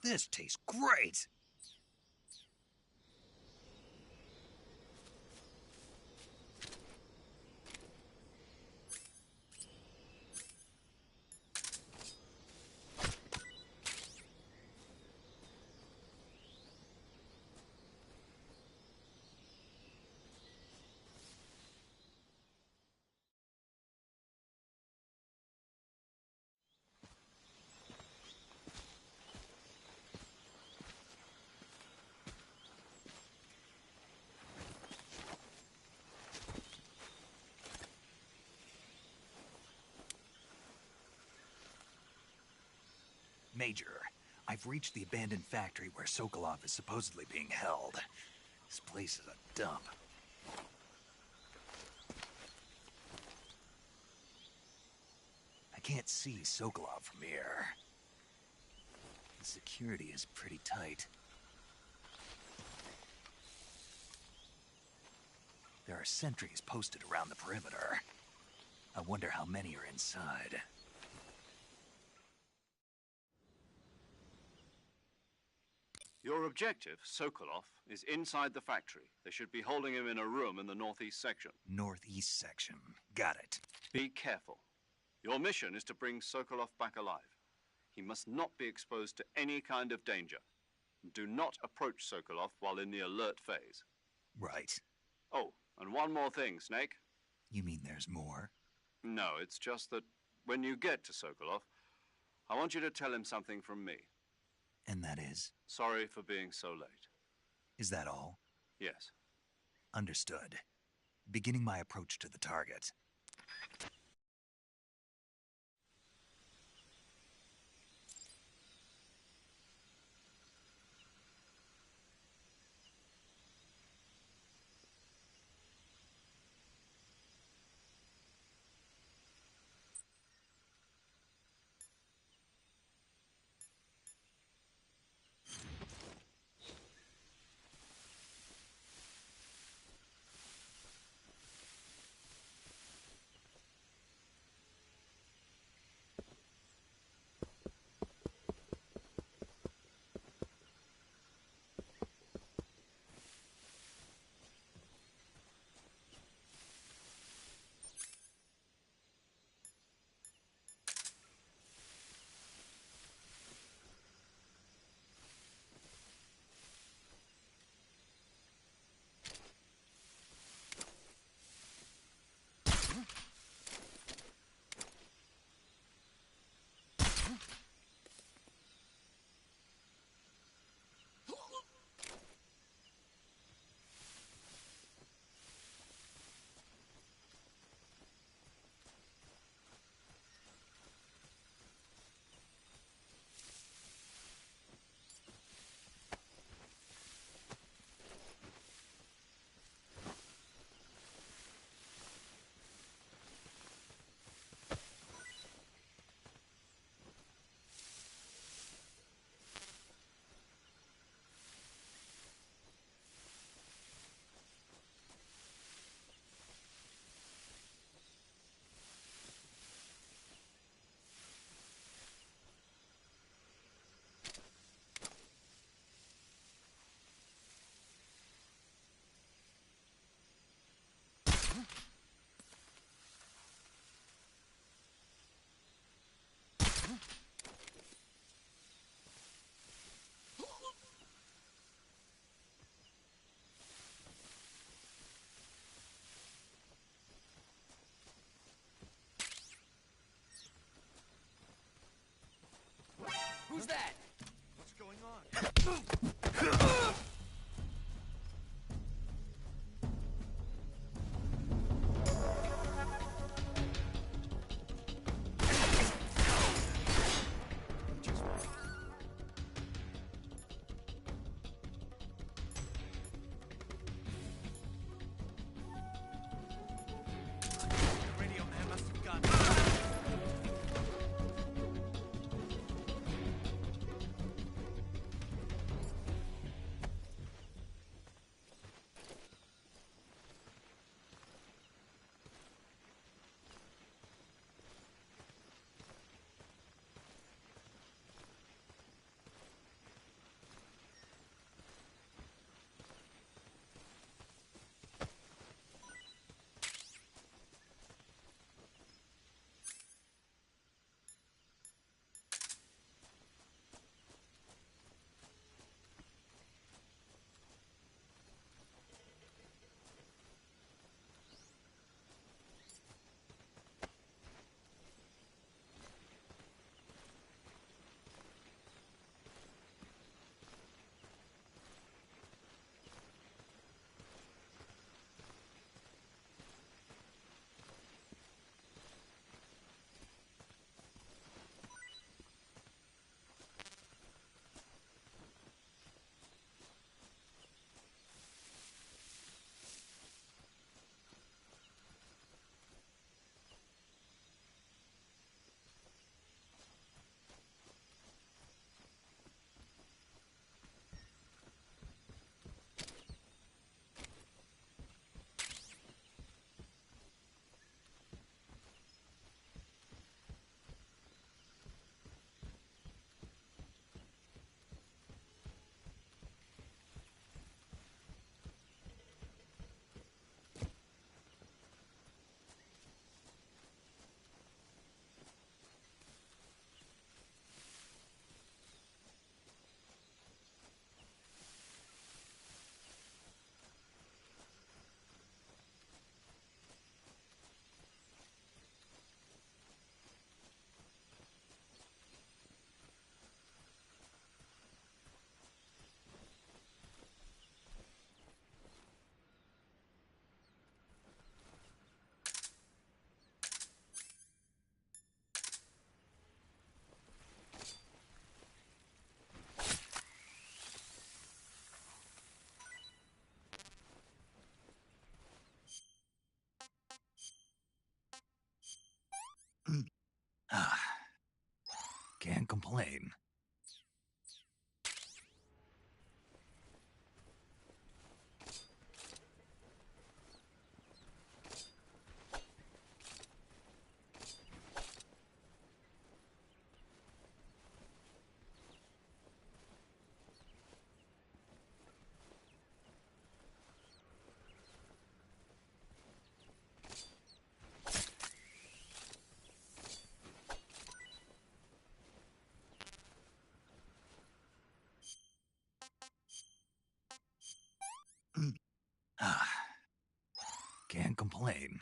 [SPEAKER 1] This tastes great! Major, I've reached the abandoned factory where Sokolov is supposedly being held. This place is a dump. I can't see Sokolov from here. The security is pretty tight. There are sentries posted around the perimeter. I wonder how many are inside.
[SPEAKER 2] Your objective, Sokolov, is inside the factory. They should be holding him in a room in the northeast section.
[SPEAKER 1] Northeast section. Got it.
[SPEAKER 2] Be careful. Your mission is to bring Sokolov back alive. He must not be exposed to any kind of danger. Do not approach Sokolov while in the alert phase.
[SPEAKER 1] Right.
[SPEAKER 2] Oh, and one more thing, Snake.
[SPEAKER 1] You mean there's more?
[SPEAKER 2] No, it's just that when you get to Sokolov, I want you to tell him something from me.
[SPEAKER 1] And that is?
[SPEAKER 2] Sorry for being so late.
[SPEAKER 1] Is that all?
[SPEAKER 2] Yes.
[SPEAKER 1] Understood. Beginning my approach to the target.
[SPEAKER 7] Who's that? What's going on? Radio man must have gone.
[SPEAKER 1] complain. Can't complain.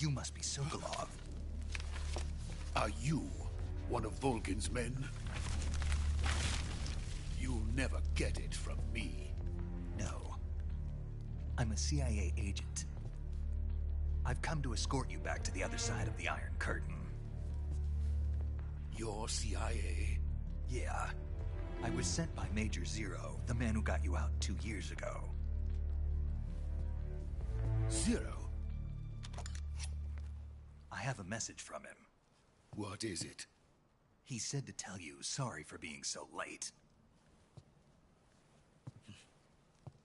[SPEAKER 1] You must be Sokolov.
[SPEAKER 9] Are you one of Volgin's men? You'll never get it from me.
[SPEAKER 1] No. I'm a CIA agent. I've come to escort you back to the other side of the Iron Curtain.
[SPEAKER 9] You're CIA?
[SPEAKER 1] Yeah. I was sent by Major Zero, the man who got you out 2 years ago.
[SPEAKER 9] Zero?
[SPEAKER 1] I have a message from him.
[SPEAKER 9] What is it?
[SPEAKER 1] He said to tell you sorry for being so late.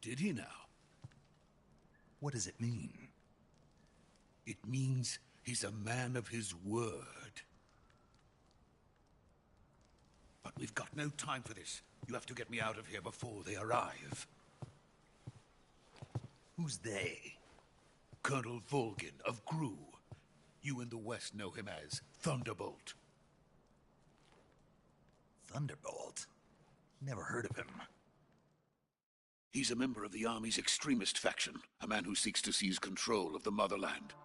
[SPEAKER 9] Did he now?
[SPEAKER 1] What does it mean?
[SPEAKER 9] It means he's a man of his word. But we've got no time for this. You have to get me out of here before they arrive.
[SPEAKER 1] Who's they?
[SPEAKER 9] Colonel Volgin of GRU. You in the West know him as Thunderbolt.
[SPEAKER 1] Thunderbolt? Never heard of him.
[SPEAKER 9] He's a member of the Army's extremist faction, a man who seeks to seize control of the motherland.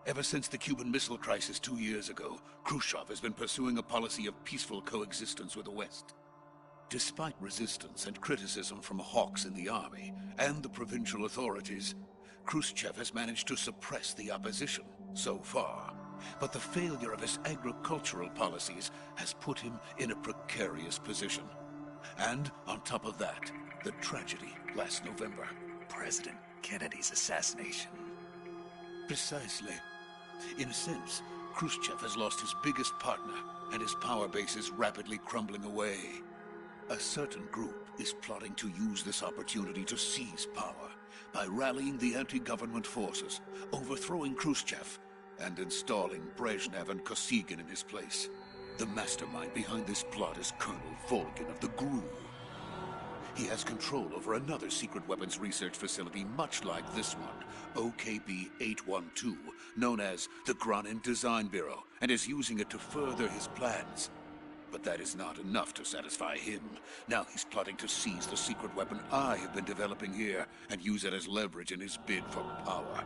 [SPEAKER 9] Ever since the Cuban Missile Crisis 2 years ago, Khrushchev has been pursuing a policy of peaceful coexistence with the West. Despite resistance and criticism from hawks in the Army and the provincial authorities, Khrushchev has managed to suppress the opposition so far. But the failure of his agricultural policies has put him in a precarious position. And on top of that, the tragedy last November.
[SPEAKER 1] President Kennedy's assassination.
[SPEAKER 9] Precisely. In a sense, Khrushchev has lost his biggest partner, and his power base is rapidly crumbling away. A certain group is plotting to use this opportunity to seize power by rallying the anti-government forces, overthrowing Khrushchev, and installing Brezhnev and Kosygin in his place. The mastermind behind this plot is Colonel Volgin of the GRU. He has control over another secret weapons research facility much like this one, OKB-812, known as the Granin Design Bureau, and is using it to further his plans. But that is not enough to satisfy him. Now he's plotting to seize the secret weapon I have been developing here and use it as leverage in his bid for power.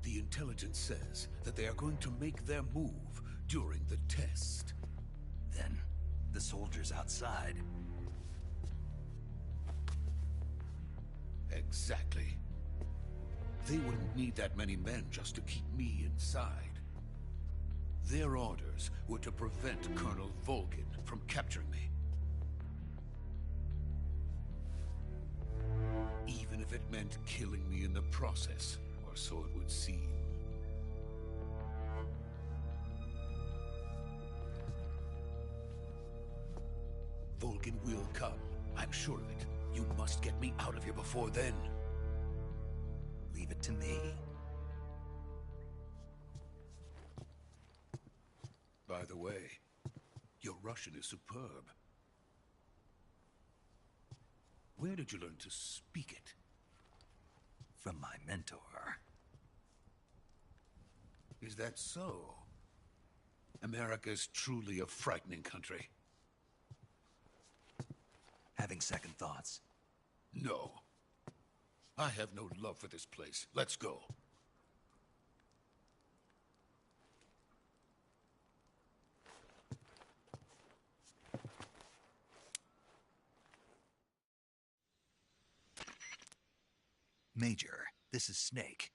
[SPEAKER 9] The intelligence says that they are going to make their move during the test.
[SPEAKER 1] Then, the soldiers outside.
[SPEAKER 9] Exactly. They wouldn't need that many men just to keep me inside. Their orders were to prevent Colonel Volgin from capturing me. Even if it meant killing me in the process, or so it would seem. Volgin will come. I'm sure of it. You must get me out of here before then.
[SPEAKER 1] Leave it to me.
[SPEAKER 9] By the way, your Russian is superb. Where did you learn to speak it?
[SPEAKER 1] From my mentor.
[SPEAKER 9] Is that so? America's truly a frightening country.
[SPEAKER 1] Having second thoughts?
[SPEAKER 9] No. I have no love for this place. Let's go.
[SPEAKER 1] Major, this is Snake.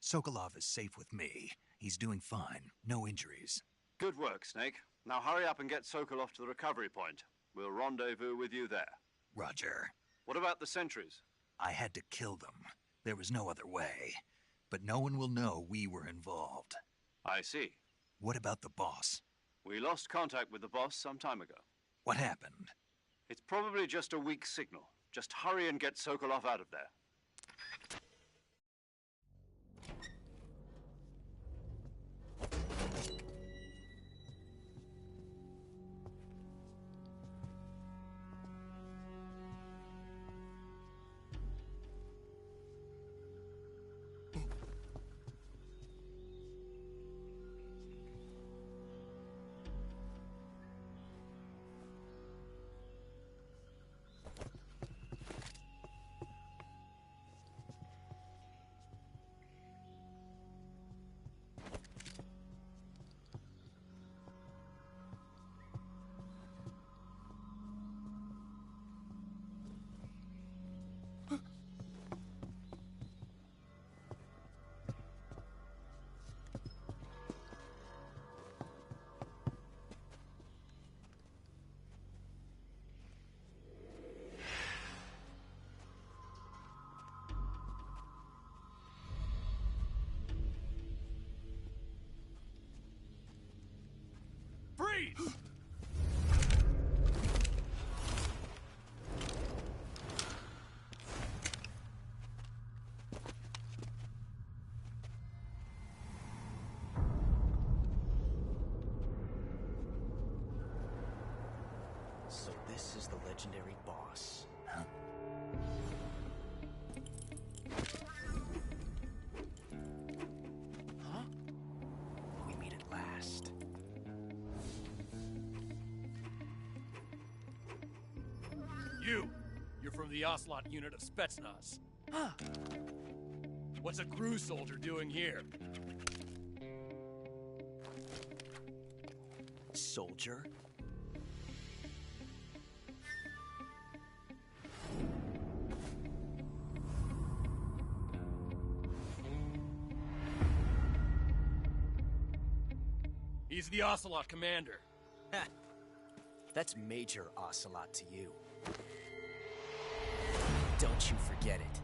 [SPEAKER 1] Sokolov is safe with me. He's doing fine. No injuries.
[SPEAKER 2] Good work, Snake. Now hurry up and get Sokolov to the recovery point. We'll rendezvous with you there.
[SPEAKER 1] Roger.
[SPEAKER 2] What about the sentries?
[SPEAKER 1] I had to kill them. There was no other way. But no one will know we were involved.
[SPEAKER 2] I see.
[SPEAKER 1] What about the boss?
[SPEAKER 2] We lost contact with the boss some time ago.
[SPEAKER 1] What happened?
[SPEAKER 2] It's probably just a weak signal. Just hurry and get Sokolov out of there.
[SPEAKER 7] Freeze!
[SPEAKER 10] So this is the legendary boss.
[SPEAKER 1] Huh?
[SPEAKER 10] Huh? We meet at last.
[SPEAKER 7] You're from the Ocelot unit of Spetsnaz.
[SPEAKER 10] Huh.
[SPEAKER 7] What's a GRU soldier doing here?
[SPEAKER 10] Soldier?
[SPEAKER 7] He's the Ocelot commander.
[SPEAKER 10] That's major Ocelot to you. Don't you forget it.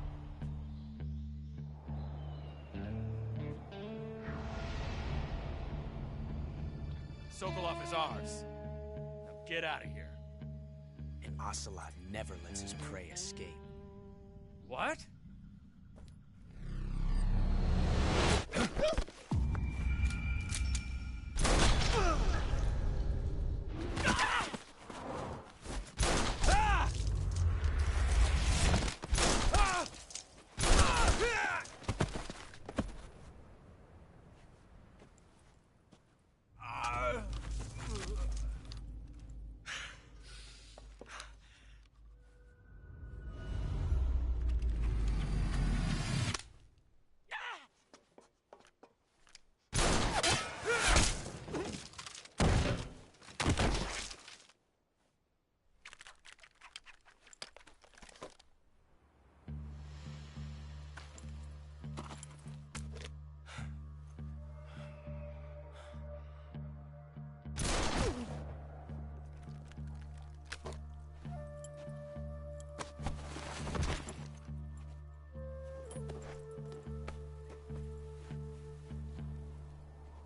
[SPEAKER 7] Sokolov is ours. Now get out of here.
[SPEAKER 10] And Ocelot never lets his prey escape.
[SPEAKER 7] What?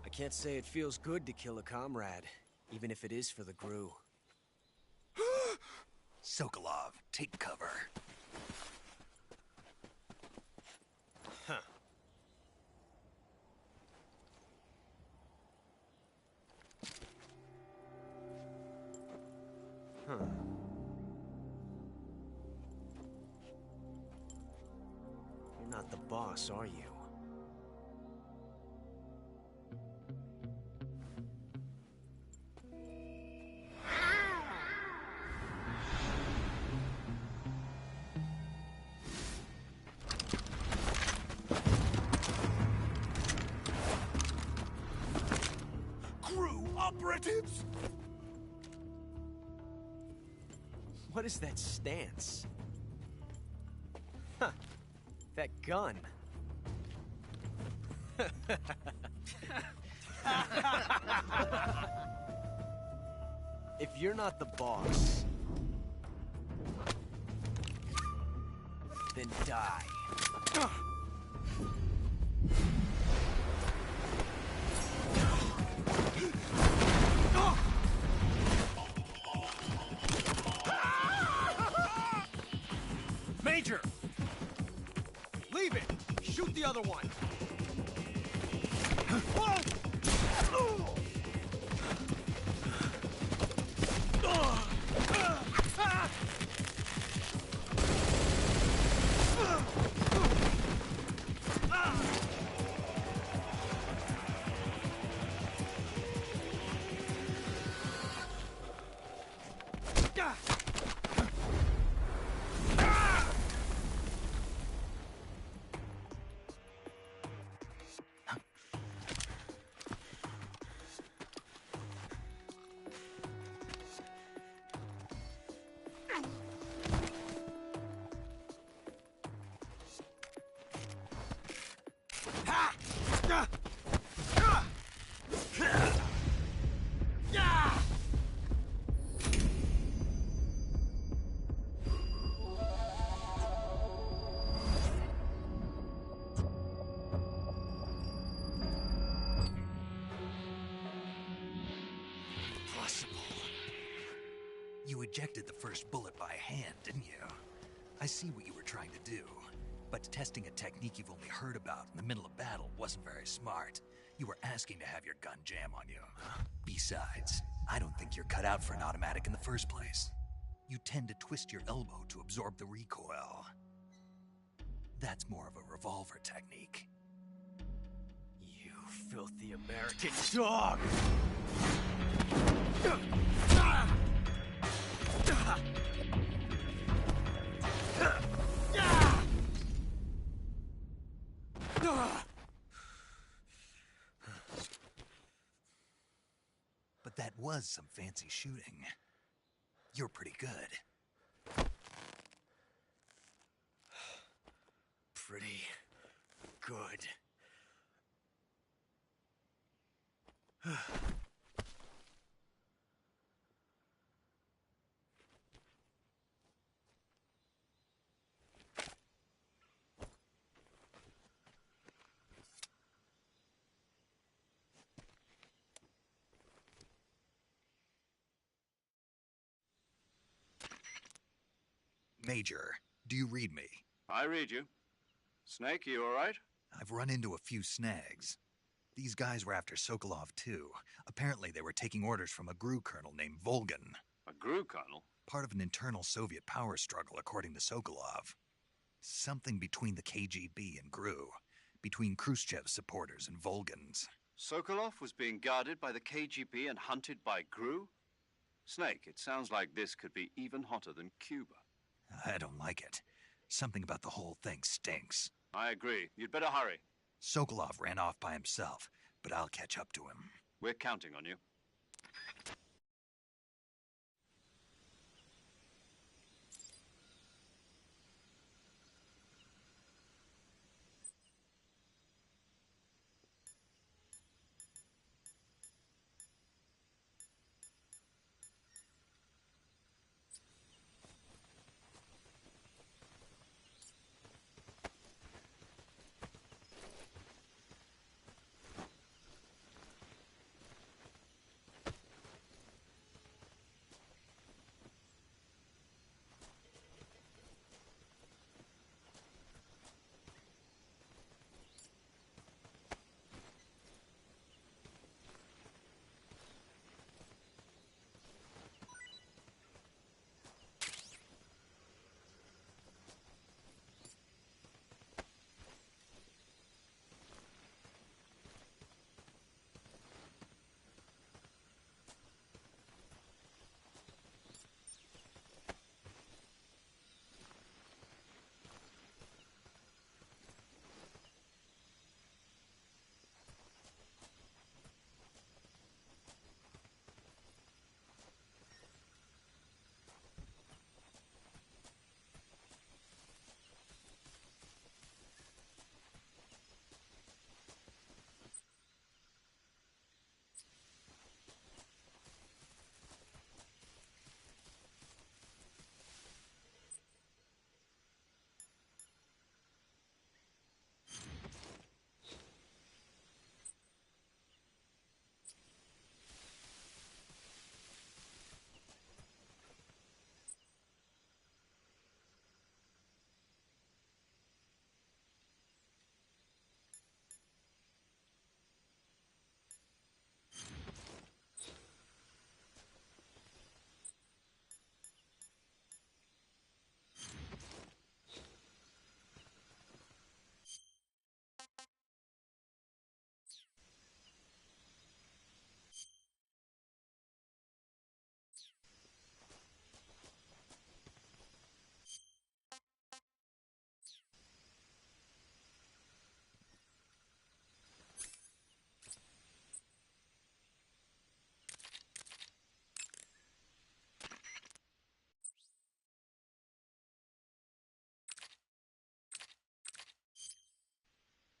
[SPEAKER 10] I can't say it feels good to kill a comrade, even if it is for the Gru.
[SPEAKER 1] Sokolov, take cover.
[SPEAKER 10] Huh. Huh. You're not the boss, are you?
[SPEAKER 1] Operatives?
[SPEAKER 10] What is that stance? Huh. That gun. If you're not the boss, then die.
[SPEAKER 7] Major! Leave it! Shoot the other one!
[SPEAKER 1] You ejected the first bullet by hand, didn't you? I see what you were trying to do. But testing a technique you've only heard about in the middle of battle wasn't very smart. You were asking to have your gun jam on you. Besides, I don't think you're cut out for an automatic in the first place. You tend to twist your elbow to absorb the recoil. That's more of a revolver technique.
[SPEAKER 10] You filthy American dog!
[SPEAKER 1] But that was some fancy shooting. You're pretty good.
[SPEAKER 10] Pretty good.
[SPEAKER 1] Major, do you read me?
[SPEAKER 2] I read you. Snake, you all right?
[SPEAKER 1] I've run into a few snags. These guys were after Sokolov, too. Apparently they were taking orders from a GRU colonel named Volgan.
[SPEAKER 2] A GRU colonel?
[SPEAKER 1] Part of an internal Soviet power struggle, according to Sokolov. Something between the KGB and GRU. Between Khrushchev's supporters and Volgan's.
[SPEAKER 2] Sokolov was being guarded by the KGB and hunted by GRU? Snake, it sounds like this could be even hotter than Cuba.
[SPEAKER 1] I don't like it. Something about the whole thing stinks.
[SPEAKER 2] I agree. You'd better hurry.
[SPEAKER 1] Sokolov ran off by himself, but I'll catch up to him.
[SPEAKER 2] We're counting on you.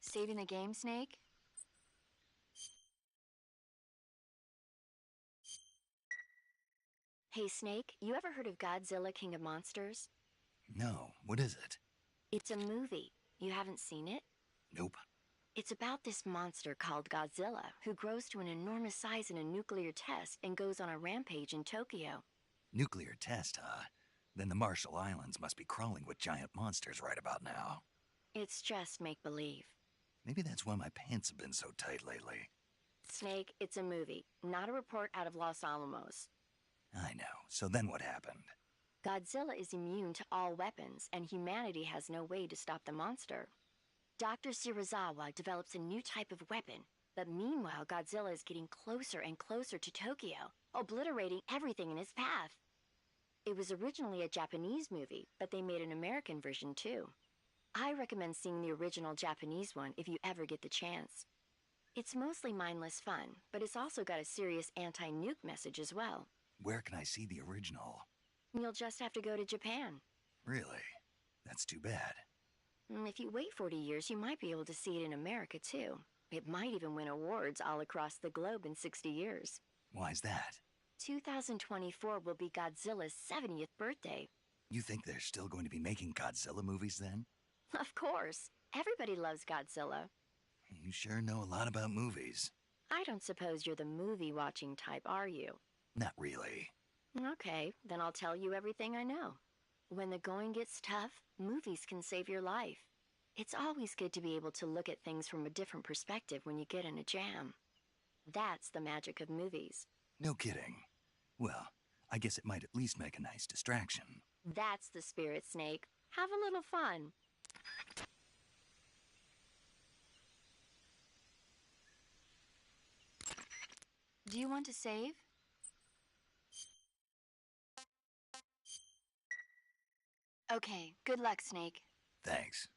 [SPEAKER 5] Saving the game, Snake? Hey, Snake, you ever heard of Godzilla, King of Monsters?
[SPEAKER 1] No, what is it?
[SPEAKER 5] It's a movie. You haven't seen it?
[SPEAKER 1] Nope.
[SPEAKER 5] It's about this monster called Godzilla, who grows to an enormous size in a nuclear test and goes on a rampage in Tokyo.
[SPEAKER 1] Nuclear test, huh? Then the Marshall Islands must be crawling with giant monsters right about now.
[SPEAKER 5] It's just make-believe.
[SPEAKER 1] Maybe that's why my pants have been so tight lately.
[SPEAKER 5] Snake, it's a movie, not a report out of Los Alamos.
[SPEAKER 1] I know. So then what happened?
[SPEAKER 5] Godzilla is immune to all weapons, and humanity has no way to stop the monster. Dr. Shirazawa develops a new type of weapon, but meanwhile Godzilla is getting closer and closer to Tokyo, obliterating everything in his path. It was originally a Japanese movie, but they made an American version too. I recommend seeing the original Japanese one if you ever get the chance. It's mostly mindless fun, but it's also got a serious anti-nuke message as well.
[SPEAKER 1] Where can I see the original?
[SPEAKER 5] You'll just have to go to Japan.
[SPEAKER 1] Really? That's too bad.
[SPEAKER 5] If you wait 40 years, you might be able to see it in America too. It might even win awards all across the globe in 60 years.
[SPEAKER 1] Why's that?
[SPEAKER 5] 2024 will be Godzilla's 70th birthday.
[SPEAKER 1] You think they're still going to be making Godzilla movies then?
[SPEAKER 5] Of course. Everybody loves Godzilla.
[SPEAKER 1] You sure know a lot about movies.
[SPEAKER 5] I don't suppose you're the movie-watching type, are you?
[SPEAKER 1] Not really.
[SPEAKER 5] Okay, then I'll tell you everything I know. When the going gets tough, movies can save your life. It's always good to be able to look at things from a different perspective when you get in a jam. That's the magic of movies.
[SPEAKER 1] No kidding. Well, I guess it might at least make a nice distraction.
[SPEAKER 5] That's the spirit, Snake. Have a little fun. Do you want to save? Okay, good luck, Snake.
[SPEAKER 1] Thanks.